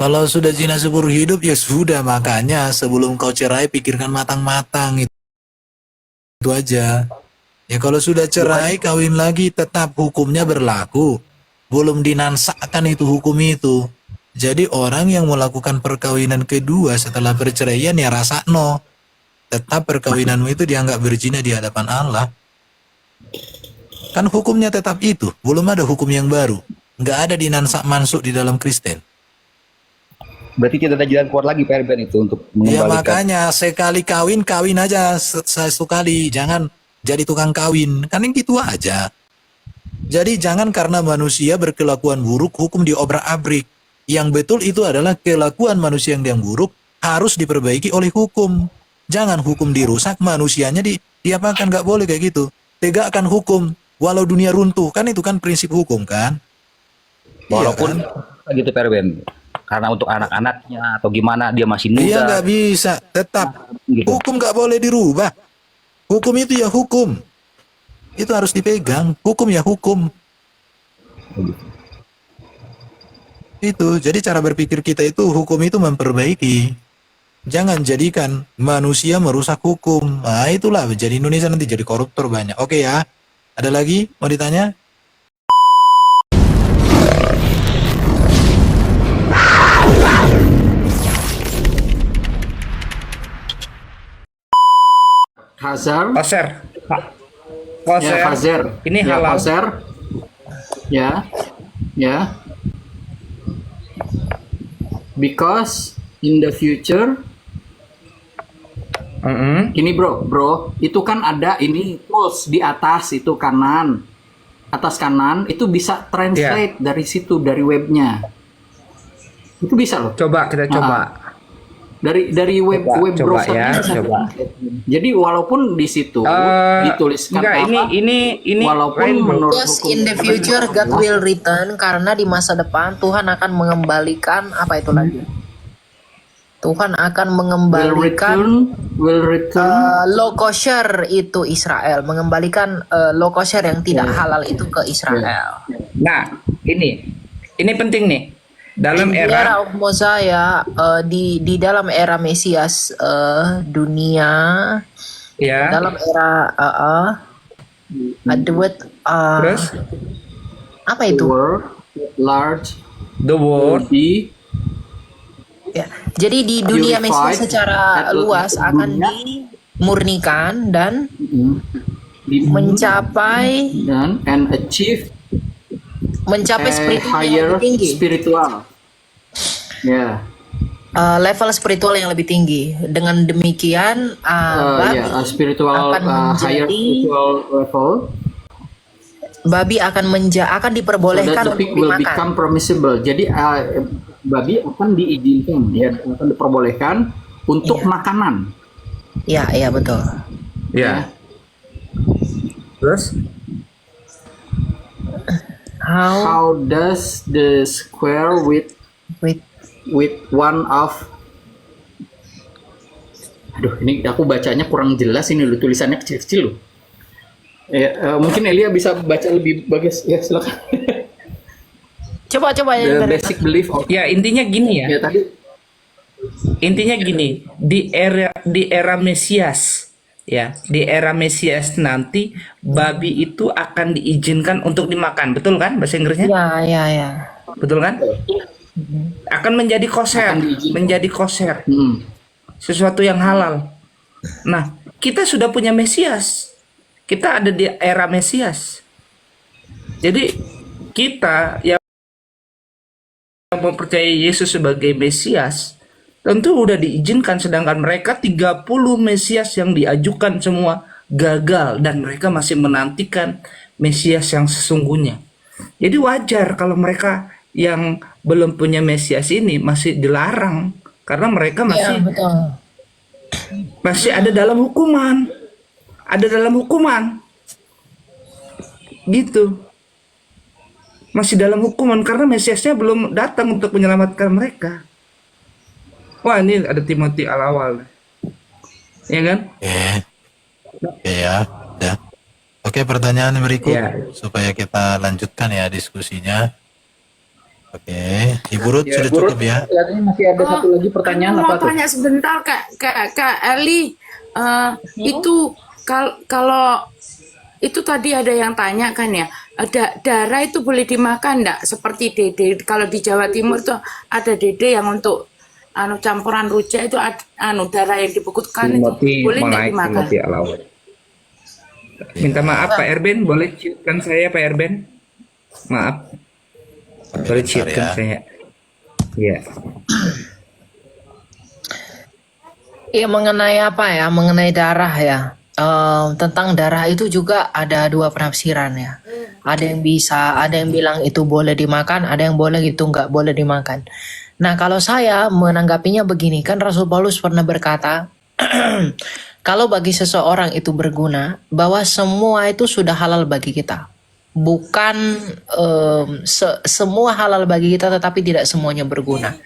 Kalau sudah zina seumur hidup ya sudah, makanya sebelum kau cerai pikirkan matang-matang, itu aja. Ya kalau sudah cerai kawin lagi tetap hukumnya berlaku. Belum dinansakkan itu hukum itu. Jadi orang yang melakukan perkawinan kedua setelah perceraian ya rasa no. Tetap perkawinanmu itu dianggap berzina di hadapan Allah. Kan hukumnya tetap itu, belum ada hukum yang baru. Nggak ada dinansak mansuk di dalam Kristen. Berarti tidak ada jalan keluar lagi Pak Herben itu untuk Ya mengembalikan. makanya sekali kawin, kawin aja satu kali. Jangan jadi tukang kawin. Kan yang gitu aja. Jadi jangan karena manusia berkelakuan buruk, hukum diobrak-abrik. Yang betul itu adalah kelakuan manusia yang buruk harus diperbaiki oleh hukum. Jangan hukum dirusak, manusianya diapakan, nggak boleh kayak gitu. Tegakkan hukum, walau dunia runtuh. Kan itu kan prinsip hukum kan? Walaupun Iya kan? gitu Pak Herben. Karena untuk anak-anaknya atau gimana dia masih muda. Iya nggak bisa, tetap. Gitu. Hukum nggak boleh dirubah. Hukum itu ya hukum. Itu harus dipegang. Hukum ya hukum. Itu. Jadi cara berpikir kita itu hukum itu memperbaiki. Jangan jadikan manusia merusak hukum. Nah itulah jadi Indonesia nanti jadi koruptor banyak. Oke ya. Ada lagi mau ditanya? Hazar, Koser. ya Koser. Fazer, Ini ya halal. Fazer, ya, ya. Because in the future, ini bro, itu kan ada ini tools di atas itu kanan, atas kanan itu bisa translate dari situ dari webnya, itu bisa loh. Coba kita coba. Dari web Coba browser ya, bisa. coba. Jadi walaupun di situ dituliskan enggak, apa, ini walaupun Rainbow. menurut Yes, hukum in the future God will return, karena di masa depan Tuhan akan mengembalikan apa itu lagi? Tuhan akan mengembalikan will return low kosher itu Israel, mengembalikan low kosher yang tidak halal itu ke Israel. Nah, ini penting nih. Dalam Di era of Mosiah, di dalam era Mesias dunia, ya. dalam era ada word Terus apa the itu? world large the will world be Ya. Jadi di dunia Purified Mesias secara at luas akan dunia. dimurnikan dan mencapai and achieve mencapai a spiritual yang higher lebih tinggi, spiritual. Ya, level spiritual yang lebih tinggi. Dengan demikian, babi spiritual akan higher menjadi spiritual level. babi akan So diperbolehkan that the untuk pig will dimakan. become permissible. Jadi babi akan diizinkan, ya, akan diperbolehkan untuk Iya. makanan. Ya, iya betul. ya. Terus How How does the square with with one of, aduh ini aku bacanya kurang jelas ini loh, tulisannya kecil-kecil loh. Mungkin Elia bisa baca lebih bagus ya, silakan. coba The yang dari basic belief of, ya intinya gini ya. ya tadi Intinya gini, di era Mesias ya, di era Mesias nanti babi itu akan diizinkan untuk dimakan, betul kan bahasa Inggrisnya? ya. Betul kan? Akan menjadi koser, Akan diizinkan. menjadi koser, sesuatu yang halal. Nah, kita sudah punya Mesias, kita ada di era Mesias. Jadi kita yang mempercayai Yesus sebagai Mesias tentu udah diizinkan, sedangkan mereka 30 Mesias yang diajukan semua gagal dan mereka masih menantikan Mesias yang sesungguhnya. Jadi wajar kalau mereka yang belum punya Mesias ini masih dilarang karena mereka Ya, betul. masih ada dalam hukuman. Ada dalam hukuman. Gitu. Masih dalam hukuman karena Mesiasnya belum datang untuk menyelamatkan mereka. Wah, ini ada Timothy al-awal. Ya kan? Oke ya. Oke, pertanyaan berikut Ya. supaya kita lanjutkan ya diskusinya. Oke, Ibu Ruth Ya, sudah Bu cukup Ruth, ya? kelihatannya masih ada satu lagi pertanyaan Aku apa mau tuh? tanya sebentar Kak Eli. Itu kalau itu tadi ada yang tanya kan ya, darah itu boleh dimakan enggak? Seperti dede. Kalau di Jawa Timur tuh ada dede yang untuk campuran rujak itu darah yang dibekukan itu Timothy boleh enggak mulai dimakan? Timothy alawat. Minta maaf Pak Erben, boleh ciutkan saya Pak Erben? Maaf, boleh Bentar ciutkan ya. saya. Ya. Ya mengenai apa ya? Mengenai darah ya. Tentang darah itu juga ada dua penafsiran ya. Ada yang bilang itu boleh dimakan, ada yang boleh itu nggak boleh dimakan. Nah kalau saya menanggapinya begini, kan Rasul Paulus pernah berkata, kalau bagi seseorang itu berguna, bahwa semua itu sudah halal bagi kita. Bukan semua halal bagi kita, tetapi tidak semuanya berguna.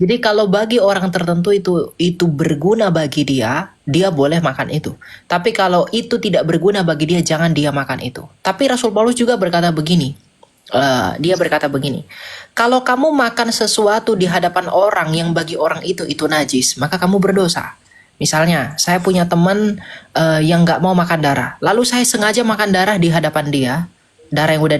Jadi kalau bagi orang tertentu itu berguna bagi dia, dia boleh makan itu. Tapi kalau itu tidak berguna bagi dia, jangan dia makan itu. Tapi Rasul Paulus juga berkata begini. Dia berkata begini, kalau kamu makan sesuatu di hadapan orang yang bagi orang itu najis, maka kamu berdosa. Misalnya, saya punya teman yang nggak mau makan darah, lalu saya sengaja makan darah di hadapan dia, darah yang udah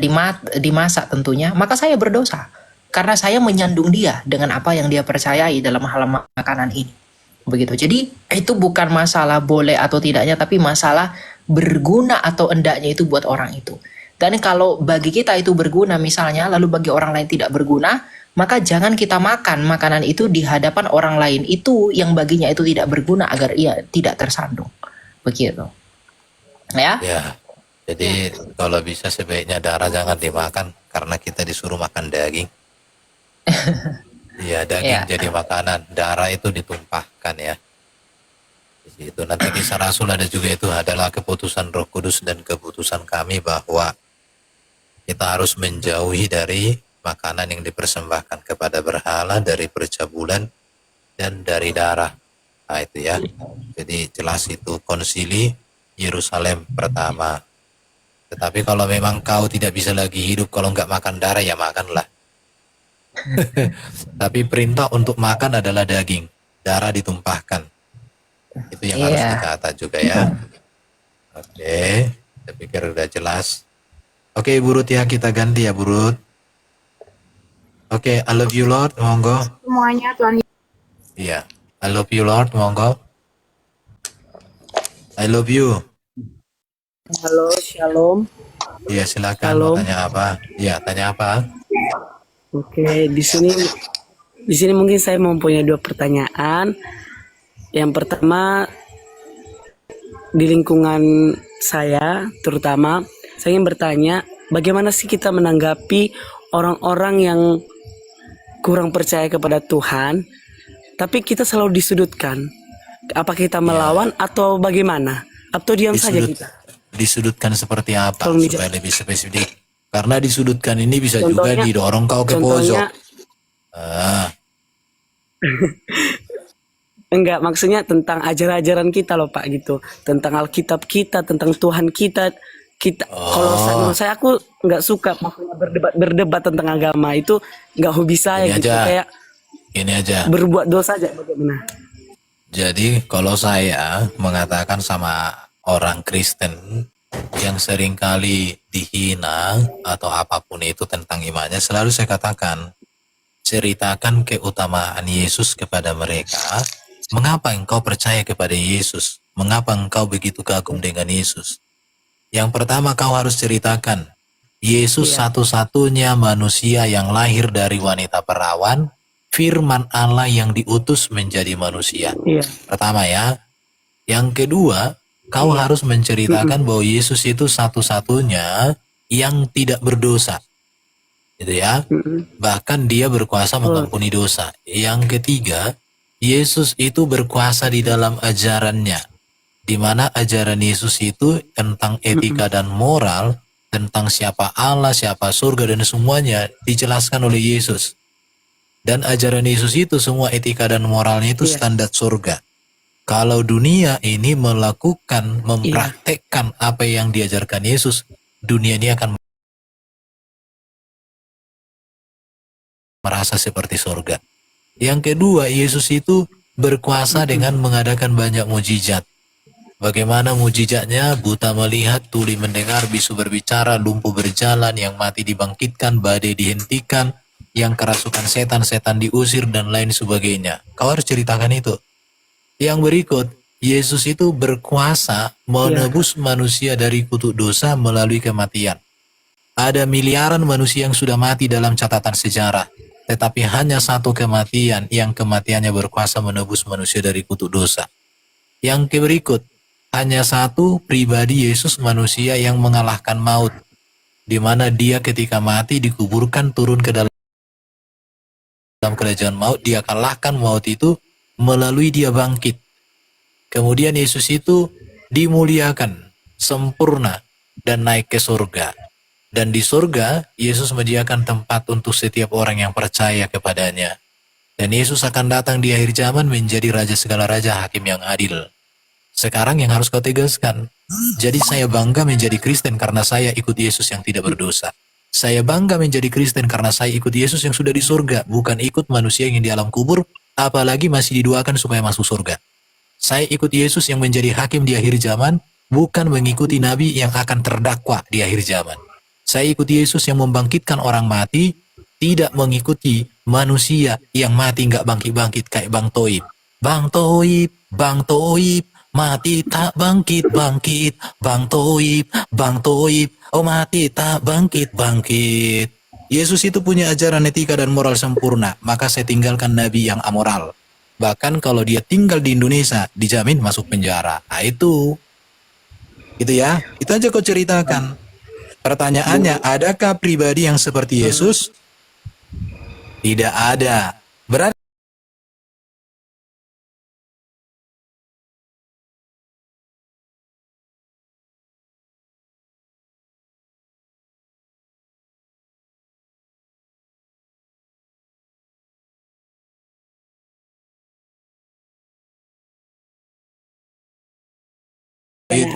dimasak tentunya, maka saya berdosa. Karena saya menyandung dia dengan apa yang dia percayai dalam hal makanan ini. Begitu. Jadi itu bukan masalah boleh atau tidaknya, tapi masalah berguna atau endaknya itu buat orang itu. Dan kalau bagi kita itu berguna misalnya, lalu bagi orang lain tidak berguna, maka jangan kita makan makanan itu di hadapan orang lain itu yang baginya itu tidak berguna agar ia tidak tersandung. Begitu. Ya. Ya. Jadi kalau bisa sebaiknya darah jangan dimakan karena kita disuruh makan daging. Iya, daging Ya. jadi makanan, darah itu ditumpahkan ya. Di situ nanti kisah Rasul ada juga, itu adalah keputusan Roh Kudus dan keputusan kami bahwa kita harus menjauhi dari makanan yang dipersembahkan kepada berhala, dari percabulan dan dari darah. Nah itu ya. Jadi jelas itu konsili Yerusalem pertama. Tetapi kalau memang kau tidak bisa lagi hidup kalau nggak makan darah, ya makanlah. Tapi perintah untuk makan adalah daging, darah ditumpahkan. Itu yang harus Iya. dicatat juga ya. Oke, saya pikir udah jelas. Oke, Bu Ruth ya, kita ganti ya Bu Ruth. Oke, I love you Lord, monggo. Semuanya Tuhan. Iya, I love you Lord, monggo. I love you. Halo, shalom. Iya, silakan. Mau Shalom. tanya apa? Iya, tanya apa? Oke, di sini mungkin saya mempunyai dua pertanyaan. Yang pertama, di lingkungan saya, terutama, saya ingin bertanya, bagaimana sih kita menanggapi orang-orang yang kurang percaya kepada Tuhan, tapi kita selalu disudutkan. Apa kita melawan atau bagaimana? Atau diam saja kita? Disudutkan seperti apa Tolong supaya lebih spesifik? Karena disudutkan ini bisa juga Contohnya- didorong kau ke pojok. Contohnya, enggak, maksudnya tentang ajaran-ajaran kita loh Pak, gitu. Tentang Alkitab kita, tentang Tuhan kita. Kalau menurut saya, aku nggak suka maksudnya berdebat tentang agama itu, nggak hobi saya Ini gitu. aja. Kayak Ini aja. berbuat dosa aja bagaimana. Jadi kalau saya mengatakan sama orang Kristen yang seringkali dihina atau apapun itu tentang imannya, selalu saya katakan, ceritakan keutamaan Yesus kepada mereka. Mengapa engkau percaya kepada Yesus? Mengapa engkau begitu kagum dengan Yesus? Yang pertama kau harus ceritakan, Yesus satu-satunya manusia yang lahir dari wanita perawan, firman Allah yang diutus menjadi manusia. Iya. Pertama ya. Yang kedua, kau harus menceritakan bahwa Yesus itu satu-satunya yang tidak berdosa. Gitu ya. Bahkan dia berkuasa mengampuni dosa. Yang ketiga, Yesus itu berkuasa di dalam ajarannya. Di mana ajaran Yesus itu tentang etika dan moral, tentang siapa Allah, siapa surga dan semuanya dijelaskan oleh Yesus. Dan ajaran Yesus itu semua etika dan moralnya itu standar surga. Kalau dunia ini melakukan, mempraktekkan apa yang diajarkan Yesus, dunia ini akan merasa seperti surga. Yang kedua, Yesus itu berkuasa dengan mengadakan banyak mujizat. Bagaimana mujizatnya? Buta melihat, tuli mendengar, bisu berbicara, lumpuh berjalan, yang mati dibangkitkan, badai dihentikan, yang kerasukan setan diusir, dan lain sebagainya. Kau harus ceritakan itu. Yang berikut, Yesus itu berkuasa menebus manusia dari kutuk dosa melalui kematian. Ada miliaran manusia yang sudah mati dalam catatan sejarah, tetapi hanya satu kematian yang kematiannya berkuasa menebus manusia dari kutuk dosa. Yang berikut, hanya satu pribadi Yesus manusia yang mengalahkan maut, di mana dia ketika mati dikuburkan turun ke dalam kerajaan maut, dia kalahkan maut itu melalui dia bangkit. Kemudian Yesus itu dimuliakan, sempurna, dan naik ke surga. Dan di surga, Yesus menyediakan tempat untuk setiap orang yang percaya kepadanya. Dan Yesus akan datang di akhir zaman menjadi Raja segala raja, Hakim yang adil. Sekarang yang harus kau tegaskan, jadi saya bangga menjadi Kristen karena saya ikut Yesus yang tidak berdosa. Saya bangga menjadi Kristen karena saya ikut Yesus yang sudah di surga, bukan ikut manusia yang di alam kubur, apalagi masih didoakan supaya masuk surga. Saya ikut Yesus yang menjadi hakim di akhir zaman, bukan mengikuti nabi yang akan terdakwa di akhir zaman. Saya ikut Yesus yang membangkitkan orang mati, tidak mengikuti manusia yang mati nggak bangkit-bangkit kayak Bang Toib. Bang Toib, mati tak bangkit-bangkit. Bang Toib, oh mati tak bangkit-bangkit. Yesus itu punya ajaran etika dan moral sempurna, maka saya tinggalkan nabi yang amoral. Bahkan kalau dia tinggal di Indonesia, dijamin masuk penjara. Nah itu ya, itu aja kau ceritakan. Pertanyaannya, adakah pribadi yang seperti Yesus? Tidak ada. Berarti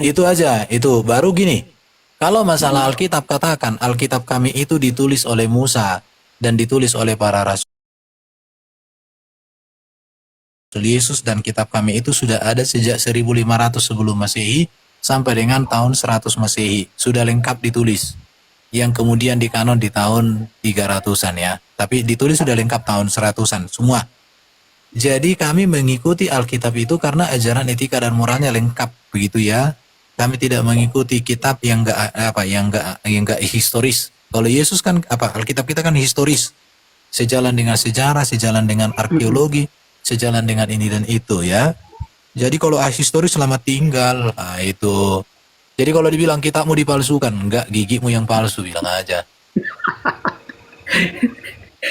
itu aja, itu baru gini. Kalau masalah Alkitab, katakan Alkitab kami itu ditulis oleh Musa dan ditulis oleh para rasul Yesus, dan kitab kami itu sudah ada sejak 1500 sebelum Masehi sampai dengan tahun 100 Masehi. Sudah lengkap ditulis. Yang kemudian dikanon di tahun 300-an ya. Tapi ditulis sudah lengkap tahun 100-an semua. Jadi kami mengikuti Alkitab itu karena ajaran etika dan moralnya lengkap begitu ya. Kami tidak mengikuti kitab yang enggak historis. Kalau Yesus kan Alkitab kita kan historis. Sejalan dengan sejarah, sejalan dengan arkeologi, sejalan dengan ini dan itu ya. Jadi kalau historis selamat tinggal, nah itu. Jadi kalau dibilang kitabmu dipalsukan, enggak, gigimu yang palsu, bilang aja.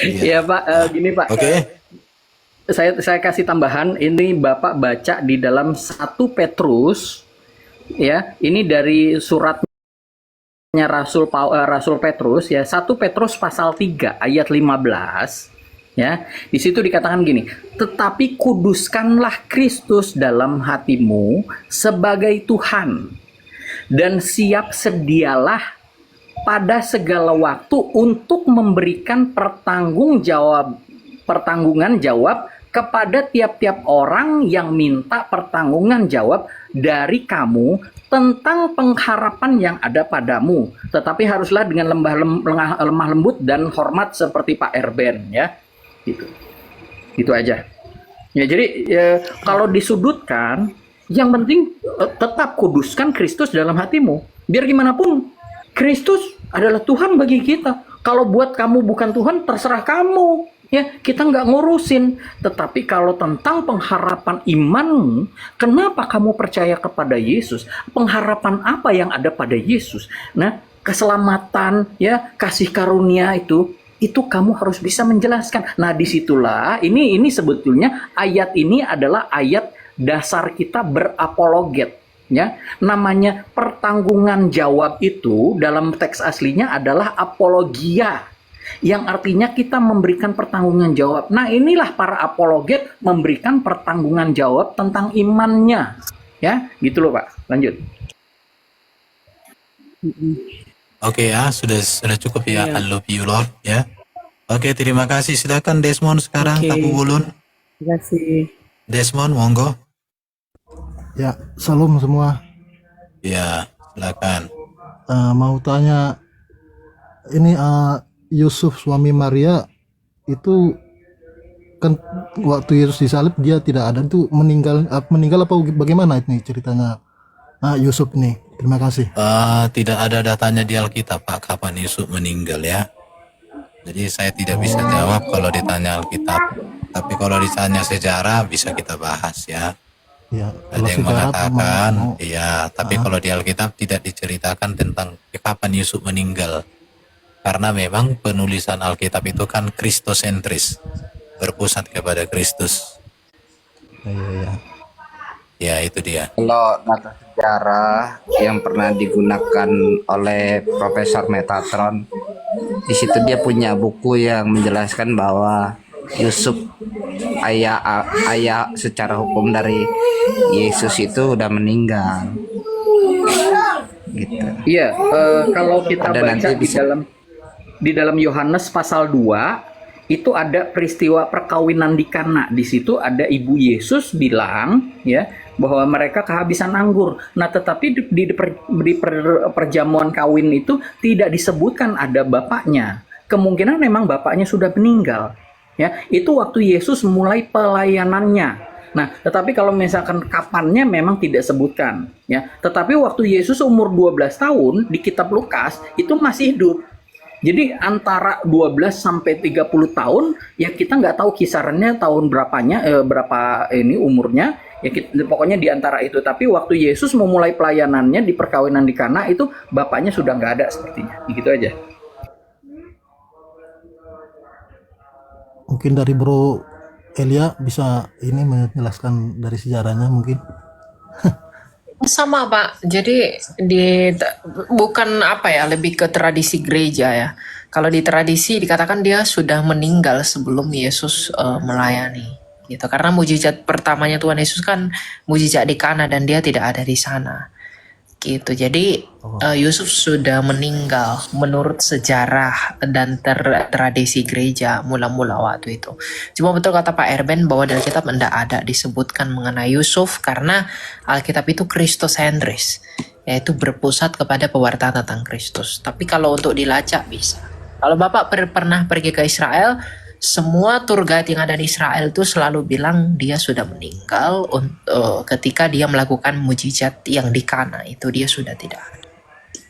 Iya Pak, gini Pak. Oke. Saya kasih tambahan, ini Bapak baca di dalam 1 Petrus, ya, ini dari suratnya Rasul Petrus, ya, 1 Petrus pasal 3 ayat 15, ya, di situ dikatakan gini, tetapi kuduskanlah Kristus dalam hatimu sebagai Tuhan, dan siap sedialah pada segala waktu untuk memberikan pertanggungan jawab kepada tiap-tiap orang yang minta pertanggungan jawab dari kamu tentang pengharapan yang ada padamu. Tetapi haruslah dengan lemah lembut dan hormat seperti Pak Erben, ya. Gitu aja. Ya, jadi kalau disudutkan, yang penting tetap kuduskan Kristus dalam hatimu. Biar gimana pun, Kristus adalah Tuhan bagi kita. Kalau buat kamu bukan Tuhan, terserah kamu. Ya, kita nggak ngurusin. Tetapi kalau tentang pengharapan imanmu, kenapa kamu percaya kepada Yesus? Pengharapan apa yang ada pada Yesus? Nah, keselamatan, ya, kasih karunia itu kamu harus bisa menjelaskan. Nah, disitulah ini sebetulnya ayat ini adalah ayat dasar kita berapologet. Ya, namanya pertanggungan jawab itu dalam teks aslinya adalah apologia, yang artinya kita memberikan pertanggungan jawab. Nah, inilah para apologet memberikan pertanggungan jawab tentang imannya. Ya, gitu loh Pak. Lanjut. Oke ya, sudah cukup ya. I love you Lord ya. Oke, terima kasih. Silakan Desmond sekarang, Oke. Tapu Bulun. Terima kasih. Desmond, monggo. Ya, salam semua. Ya, silakan. Mau tanya, ini Yusuf suami Maria itu kan waktu Yesus disalib dia tidak ada, itu meninggal apa bagaimana ini ceritanya Yusuf ini? Terima kasih. Tidak ada datanya di Alkitab, Pak, kapan Yusuf meninggal ya. Jadi saya tidak bisa jawab kalau ditanya Alkitab. Tapi kalau ditanya sejarah bisa kita bahas ya. Ya, Ada kalau yang sejarah mengatakan, mau- iya, tapi kalau di Alkitab tidak diceritakan tentang kapan Yusuf meninggal. Karena memang penulisan Alkitab itu kan kristosentris, berpusat kepada Kristus. ya. Ya, itu dia. Kalau mata sejarah yang pernah digunakan oleh Profesor Metatron, di situ dia punya buku yang menjelaskan bahwa Yusuf ayah secara hukum dari Yesus itu udah meninggal. Gitu. Iya, kalau kita Ada baca nanti di bisa- dalam Yohanes pasal 2 itu ada peristiwa perkawinan di Kana. Di situ ada ibu Yesus bilang ya bahwa mereka kehabisan anggur. Nah, tetapi di perjamuan kawin itu tidak disebutkan ada bapaknya. Kemungkinan memang bapaknya sudah meninggal. Ya, itu waktu Yesus mulai pelayanannya. Nah, tetapi kalau misalkan kapannya memang tidak sebutkan, ya. Tetapi waktu Yesus umur 12 tahun di kitab Lukas itu masih hidup. Jadi antara 12 sampai 30 tahun ya kita nggak tahu kisarannya tahun berapa ini umurnya. Ya pokoknya di antara itu. Tapi waktu Yesus memulai pelayanannya di perkawinan di Kana itu bapaknya sudah nggak ada sepertinya. Gitu aja. Mungkin dari Bro Elia bisa ini menjelaskan dari sejarahnya mungkin. Sama Pak, jadi bukan apa ya, lebih ke tradisi gereja ya. Kalau di tradisi dikatakan dia sudah meninggal sebelum Yesus melayani, gitu. Karena mujizat pertamanya Tuhan Yesus kan mujizat di Kana dan dia tidak ada di sana, gitu. Jadi Yusuf sudah meninggal menurut sejarah dan tradisi gereja mula-mula waktu itu. Cuma betul kata Pak Erben bahwa dari Alkitab tidak ada disebutkan mengenai Yusuf karena Alkitab itu kristosentris, yaitu berpusat kepada pewartaan tentang Kristus. Tapi kalau untuk dilacak bisa. Kalau Bapak pernah pergi ke Israel, semua tour guide yang ada di Israel itu selalu bilang dia sudah meninggal ketika dia melakukan mujizat yang di Kana itu dia sudah tidak ada.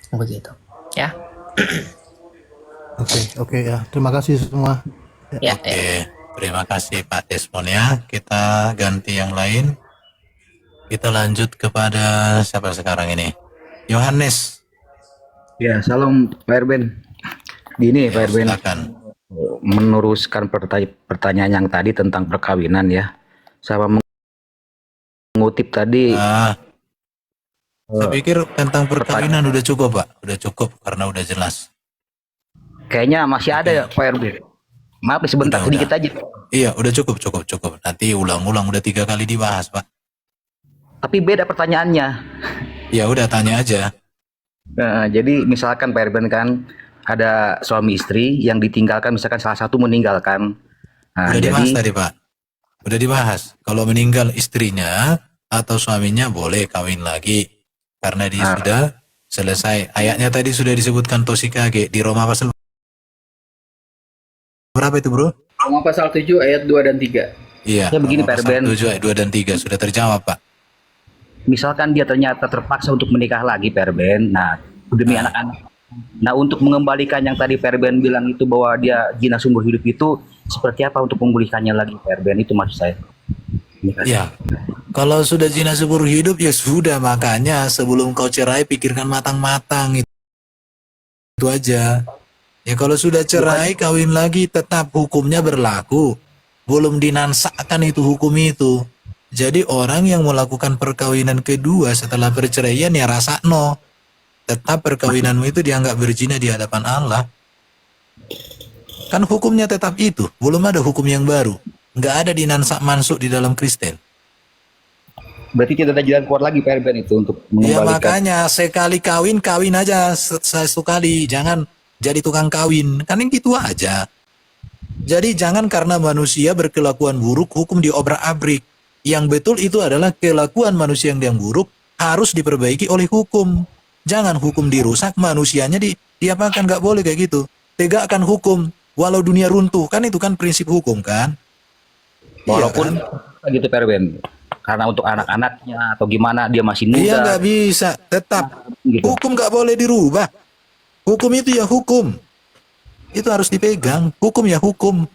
Begitu, ya. Oke ya. Terima kasih semua. Ya, Oke, terima kasih Pak Desmond ya. Kita ganti yang lain. Kita lanjut kepada siapa sekarang ini? Yohanes. Ya, salam Pak Erben. Gini Pak Erben, Silakan. meneruskan pertanyaan yang tadi tentang perkawinan ya. Saya mengutip tadi Saya pikir tentang perkawinan udah cukup Pak. Udah cukup karena udah jelas. kayaknya masih ada ya Pak Erben. Maaf sebentar Udah. sedikit aja. Iya, udah cukup. Nanti ulang-ulang udah 3 kali dibahas Pak. Tapi beda pertanyaannya. Ya udah tanya aja. Nah, jadi misalkan Pak Erben kan ada suami istri yang ditinggalkan, misalkan salah satu meninggalkan. Nah, Udah dibahas jadi tadi Pak. Udah dibahas. Kalau meninggal istrinya atau suaminya boleh kawin lagi. Karena dia sudah selesai. Ayatnya tadi sudah disebutkan Tosikage di Roma pasal berapa itu bro? Roma pasal 7 ayat 2 dan 3. Iya. Ya, begini, Roma Pak pasal Erben. 7 ayat 2 dan 3 sudah terjawab Pak. misalkan dia ternyata terpaksa untuk menikah lagi Pak Erben, nah demi anak-anak. Nah untuk mengembalikan yang tadi Pak Erben bilang itu bahwa dia zina seumur hidup itu seperti apa untuk memulihkannya lagi Pak Erben, itu maksud saya. Ya, kalau sudah zina seumur hidup ya sudah, makanya sebelum kau cerai pikirkan matang-matang itu aja. Ya kalau sudah cerai kawin lagi tetap hukumnya berlaku, belum dinansakkan itu hukum itu. Jadi orang yang melakukan perkawinan kedua setelah perceraian ya rasa no, tetap perkawinanmu itu dianggap berzina di hadapan Allah. Kan hukumnya tetap itu, belum ada hukum yang baru. Nggak ada dinansak mansuk di dalam Kristen. Berarti tidak ada jalan keluar lagi Pak Erben itu untuk Ya mengembalikan. makanya sekali kawin aja satu kali, jangan jadi tukang kawin. Kan yang gitu aja. Jadi jangan karena manusia berkelakuan buruk hukum diobrak-abrik. Yang betul itu adalah kelakuan manusia yang buruk harus diperbaiki oleh hukum. Jangan hukum dirusak, manusianya diapakan, nggak boleh kayak gitu. Tegakkan hukum walau dunia runtuh, kan itu kan prinsip hukum kan? Walaupun Iya kan? gitu Perben. Karena untuk anak-anaknya atau gimana dia masih Iya muda nggak bisa, tetap gitu. hukum nggak boleh dirubah. Hukum itu ya hukum, itu harus dipegang. Hukum ya hukum.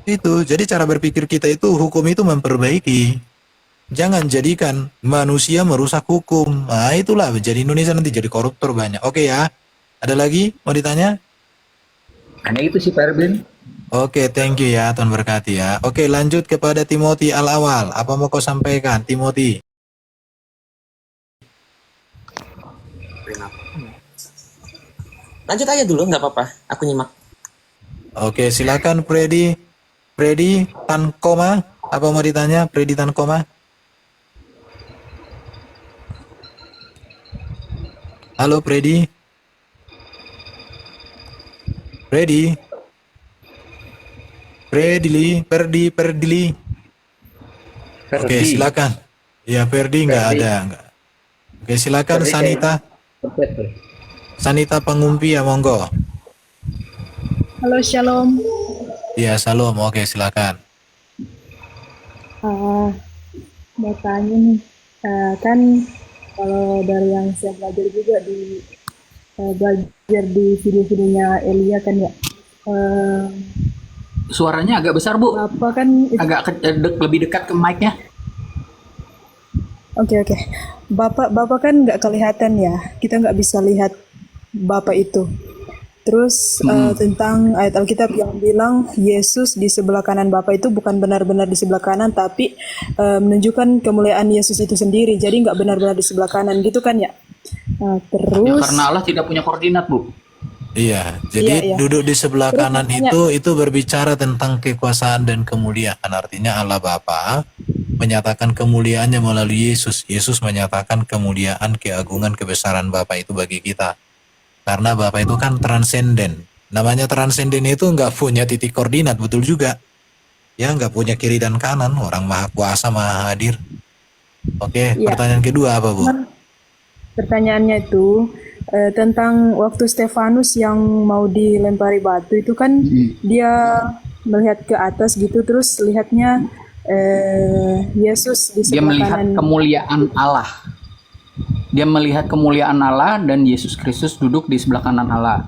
Itu jadi cara berpikir kita itu hukum itu memperbaiki. Jangan jadikan manusia merusak hukum. Nah itulah jadi Indonesia nanti jadi koruptor banyak. Oke ya. Ada lagi mau ditanya? Hanya itu sih Perben. Oke, thank you ya, Tuhan berkati ya. Oke, lanjut kepada Timothy Al-Awal. Apa mau kau sampaikan, Timothy? Lanjut aja dulu, nggak apa-apa. Aku nyimak. Oke, silakan Freddy. Freddy Tankoma. Apa mau ditanya, Freddy Tankoma? Halo, Freddy. Freddy. Perdili. Oke, silakan. Ya, Ferdi nggak ada. Nggak. Oke, silakan Sanita. Sanita Pangumpi ya, monggo. Halo, Shalom. Ya, salam. Oke, silakan. Mau tanya nih, kan kalau dari yang saya belajar juga belajar di video-videonya Elia kan ya, Suaranya agak besar, Bu. Bapak kan, Agak lebih dekat ke mic-nya. oke, Bapak kan nggak kelihatan ya, kita nggak bisa lihat Bapak itu. Terus tentang ayat Alkitab yang bilang Yesus di sebelah kanan Bapa itu bukan benar-benar di sebelah kanan, tapi menunjukkan kemuliaan Yesus itu sendiri. Jadi nggak benar-benar di sebelah kanan gitu kan ya. Ya, Terus karena Allah tidak punya koordinat, Bu. Iya, jadi Iya. duduk di sebelah Terus kanan makanya- itu berbicara tentang kekuasaan dan kemuliaan. Artinya Allah Bapa menyatakan kemuliaannya melalui Yesus. Yesus menyatakan kemuliaan, keagungan, kebesaran Bapa itu bagi kita. Karena Bapa itu kan transenden. Namanya transenden itu nggak punya titik koordinat, betul juga. Ya, nggak punya kiri dan kanan. Orang maha kuasa, maha hadir. Oke, Iya. pertanyaan kedua apa, Bu? Pertanyaannya itu tentang waktu Stefanus yang mau dilempari batu itu kan dia melihat ke atas gitu, terus lihatnya Yesus di Dia sebelah melihat kanan. kemuliaan Allah. Dia melihat kemuliaan Allah dan Yesus Kristus duduk di sebelah kanan Allah.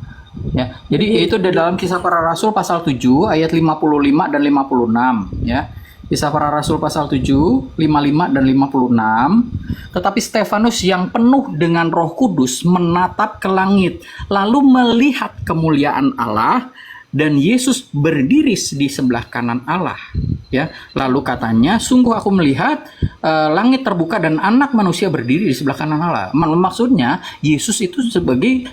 Ya. Jadi itu di dalam Kisah Para Rasul pasal 7 ayat 55 dan 56 ya. Kisah Para Rasul pasal 7, 55 dan 56. Tetapi Stefanus yang penuh dengan Roh Kudus menatap ke langit, lalu melihat kemuliaan Allah dan Yesus berdiri di sebelah kanan Allah. Ya, lalu katanya, sungguh aku melihat langit terbuka dan anak manusia berdiri di sebelah kanan Allah. Maksudnya Yesus itu sebagai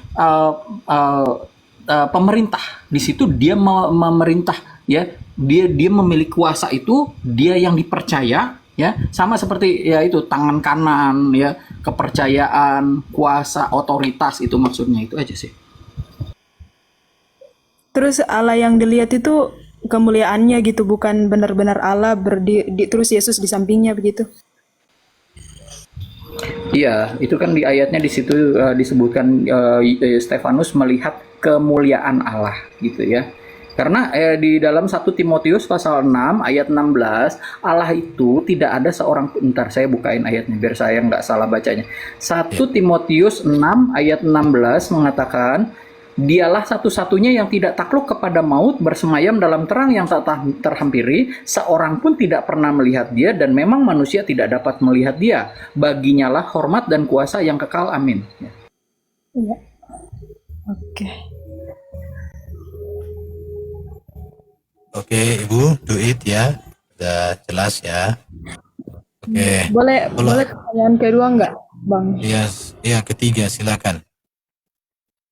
pemerintah. Di situ dia memerintah, ya. Dia memiliki kuasa itu, dia yang dipercaya, ya. Sama seperti ya itu tangan kanan, ya, kepercayaan, kuasa, otoritas itu maksudnya itu aja sih. Terus Allah yang dilihat itu kemuliaannya gitu, bukan benar-benar Allah berdiri terus Yesus di sampingnya begitu. Iya, itu kan di ayatnya di situ disebutkan Stefanus melihat kemuliaan Allah gitu ya. Karena di dalam 1 Timotius pasal 6 ayat 16, Allah itu tidak ada seorang, ntar saya bukain ayatnya biar saya nggak salah bacanya. 1 Timotius 6 ayat 16 mengatakan, dialah satu-satunya yang tidak takluk kepada maut, bersemayam dalam terang yang tak terhampiri, seorang pun tidak pernah melihat dia, dan memang manusia tidak dapat melihat dia. Baginya lah hormat dan kuasa yang kekal. Amin. Ya. Iya. Oke. Oke, Ibu, do it ya. Udah jelas ya. Oke. Boleh pertanyaan kedua nggak, Bang? Iya, ketiga, silakan.